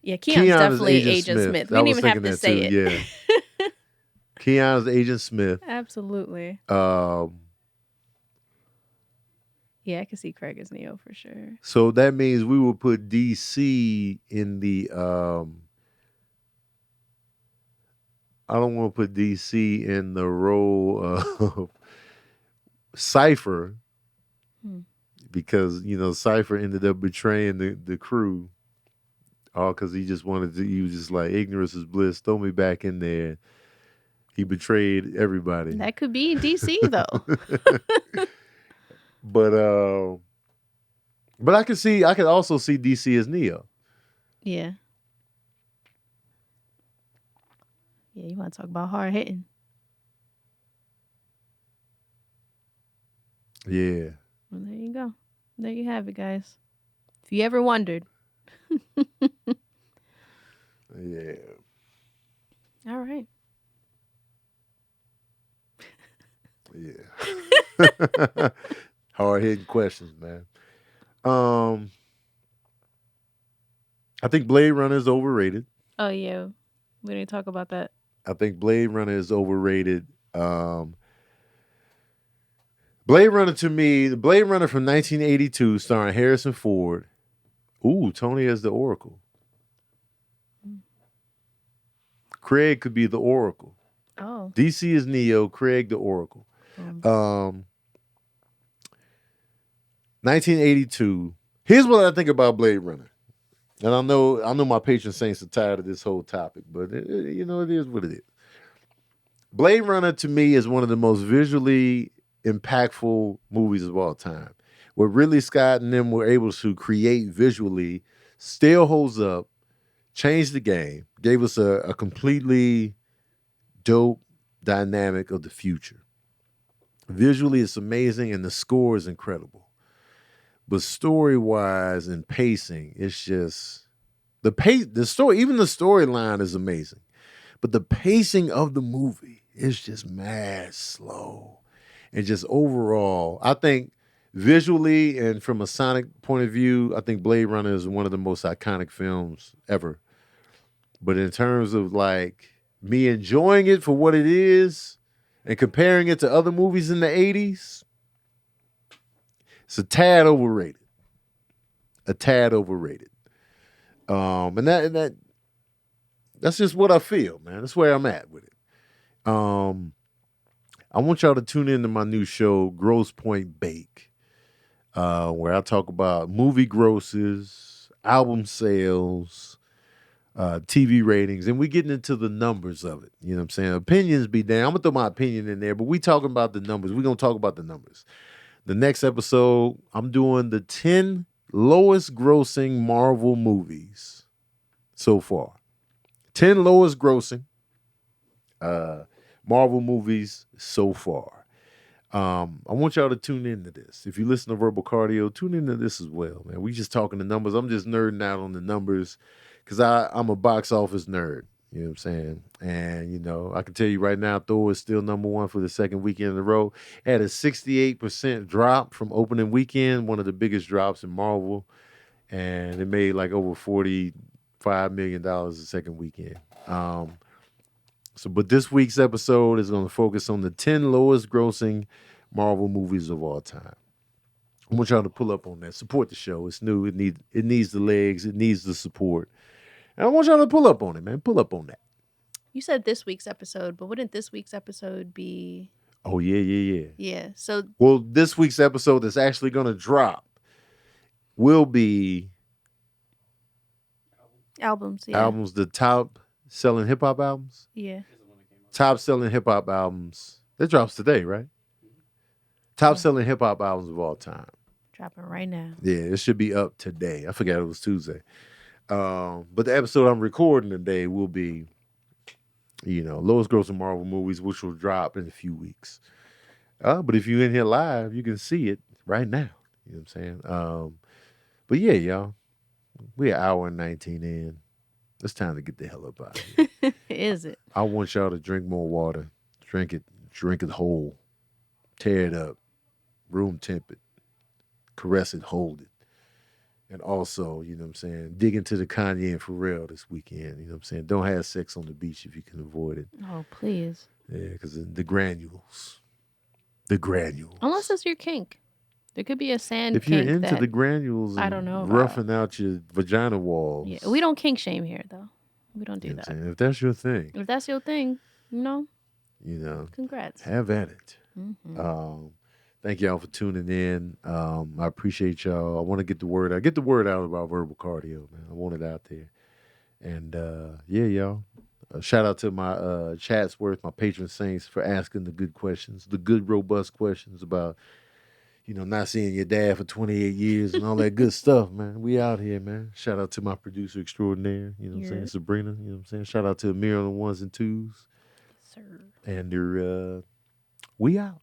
Yeah, Keon Keon's is definitely Agent Agent Smith. We I didn't was even have thinking to that say too, it. yeah. Keon's Agent Smith. Absolutely. Um, Yeah, I can see Craig as Neo for sure. so that means we will put DC in the I don't want to put DC in the role of Cypher because, Cypher ended up betraying the crew all because he was just like, ignorance is bliss, throw me back in there. He betrayed everybody. That could be DC though. But I could also see DC as Neo. Yeah. Yeah, you want to talk about hard hitting? Yeah. Well, there you go. There you have it, guys. If you ever wondered. Yeah. All right. Yeah. Hard hitting questions, man. I think Blade Runner is overrated. Oh yeah, we didn't talk about that. I think Blade Runner is overrated. Blade Runner to me, the Blade Runner from 1982, starring Harrison Ford. Ooh, Tony as the Oracle. Craig could be the Oracle. Oh. DC is Neo, Craig the Oracle. 1982. Here's what I think about Blade Runner. And I know my patron saints are tired of this whole topic, but it is what it is. Blade Runner to me is one of the most visually impactful movies of all time. What Ridley Scott and them were able to create visually still holds up, changed the game, gave us a completely dope dynamic of the future. Visually, it's amazing, and the score is incredible. But story-wise and pacing, it's just the story. Even the storyline is amazing, but the pacing of the movie is just mad slow, and just overall, I think visually and from a sonic point of view, I think Blade Runner is one of the most iconic films ever. But in terms of like me enjoying it for what it is and comparing it to other movies in the 80s, it's a tad overrated. A tad overrated. And that's just what I feel, man. That's where I'm at with it. I want y'all to tune into my new show, Gross Point Bake, where I talk about movie grosses, album sales, TV ratings, and we getting into the numbers of it. You know what I'm saying? Opinions be damn. I'm gonna throw my opinion in there, but we talking about the numbers. We're gonna talk about the numbers. The next episode, I'm doing the 10 lowest grossing Marvel movies so far. 10 lowest grossing Marvel movies so far. I want y'all to tune into this. If you listen to Verbal Cardio, tune into this as well, man. We just talking the numbers. I'm just nerding out on the numbers because I'm a box office nerd. You know what I'm saying? And, I can tell you right now, Thor is still number one for the second weekend in a row. Had a 68% drop from opening weekend, one of the biggest drops in Marvel. And it made like over $45 million the second weekend. But this week's episode is going to focus on the 10 lowest grossing Marvel movies of all time. I want y'all to pull up on that. Support the show. It's new. It needs the legs. It needs the support. And I want y'all to pull up on it, man. Pull up on that. You said this week's episode, but wouldn't this week's episode be? Oh, yeah. Yeah. So. Well, this week's episode that's actually going to drop will be albums. Yeah. Albums, the top selling hip hop albums. Yeah. Top selling hip hop albums. That drops today, right? Top selling hip hop albums of all time. Dropping right now. Yeah, it should be up today. I forgot it was Tuesday. But the episode I'm recording today will be, lowest grossing Marvel movies, which will drop in a few weeks. But if you're in here live, you can see it right now. You know what I'm saying? But yeah, y'all, we're an hour and 19 in. It's time to get the hell up out of here. Is it? I want y'all to drink more water. Drink it whole. Tear it up. Room temp it. Caress it, hold it. And also, you know what I'm saying, dig into the Kanye and Pharrell this weekend. You know what I'm saying? Don't have sex on the beach if you can avoid it. Oh, please. Yeah, because the granules. The granules. Unless it's your kink. There could be a sand if you're kink into that the granules and I don't know about. roughing out your vagina walls. Yeah, we don't kink shame here, though. We don't do You know what that. I'm saying? If that's your thing, If that's your thing, you know, congrats. have at it. Mm-hmm. Thank y'all for tuning in. I appreciate y'all. I want to get the word out. Get the word out about verbal cardio, man. I want it out there. And yeah, y'all. Shout out to my Chatsworth, my patron saints, for asking the good questions, the good, robust questions about, not seeing your dad for 28 years and all that good stuff, man. We out here, man. Shout out to my producer extraordinaire, you know what I'm saying, Sabrina, you know what I'm saying. Shout out to Amir on the ones and twos. Sir. And we out.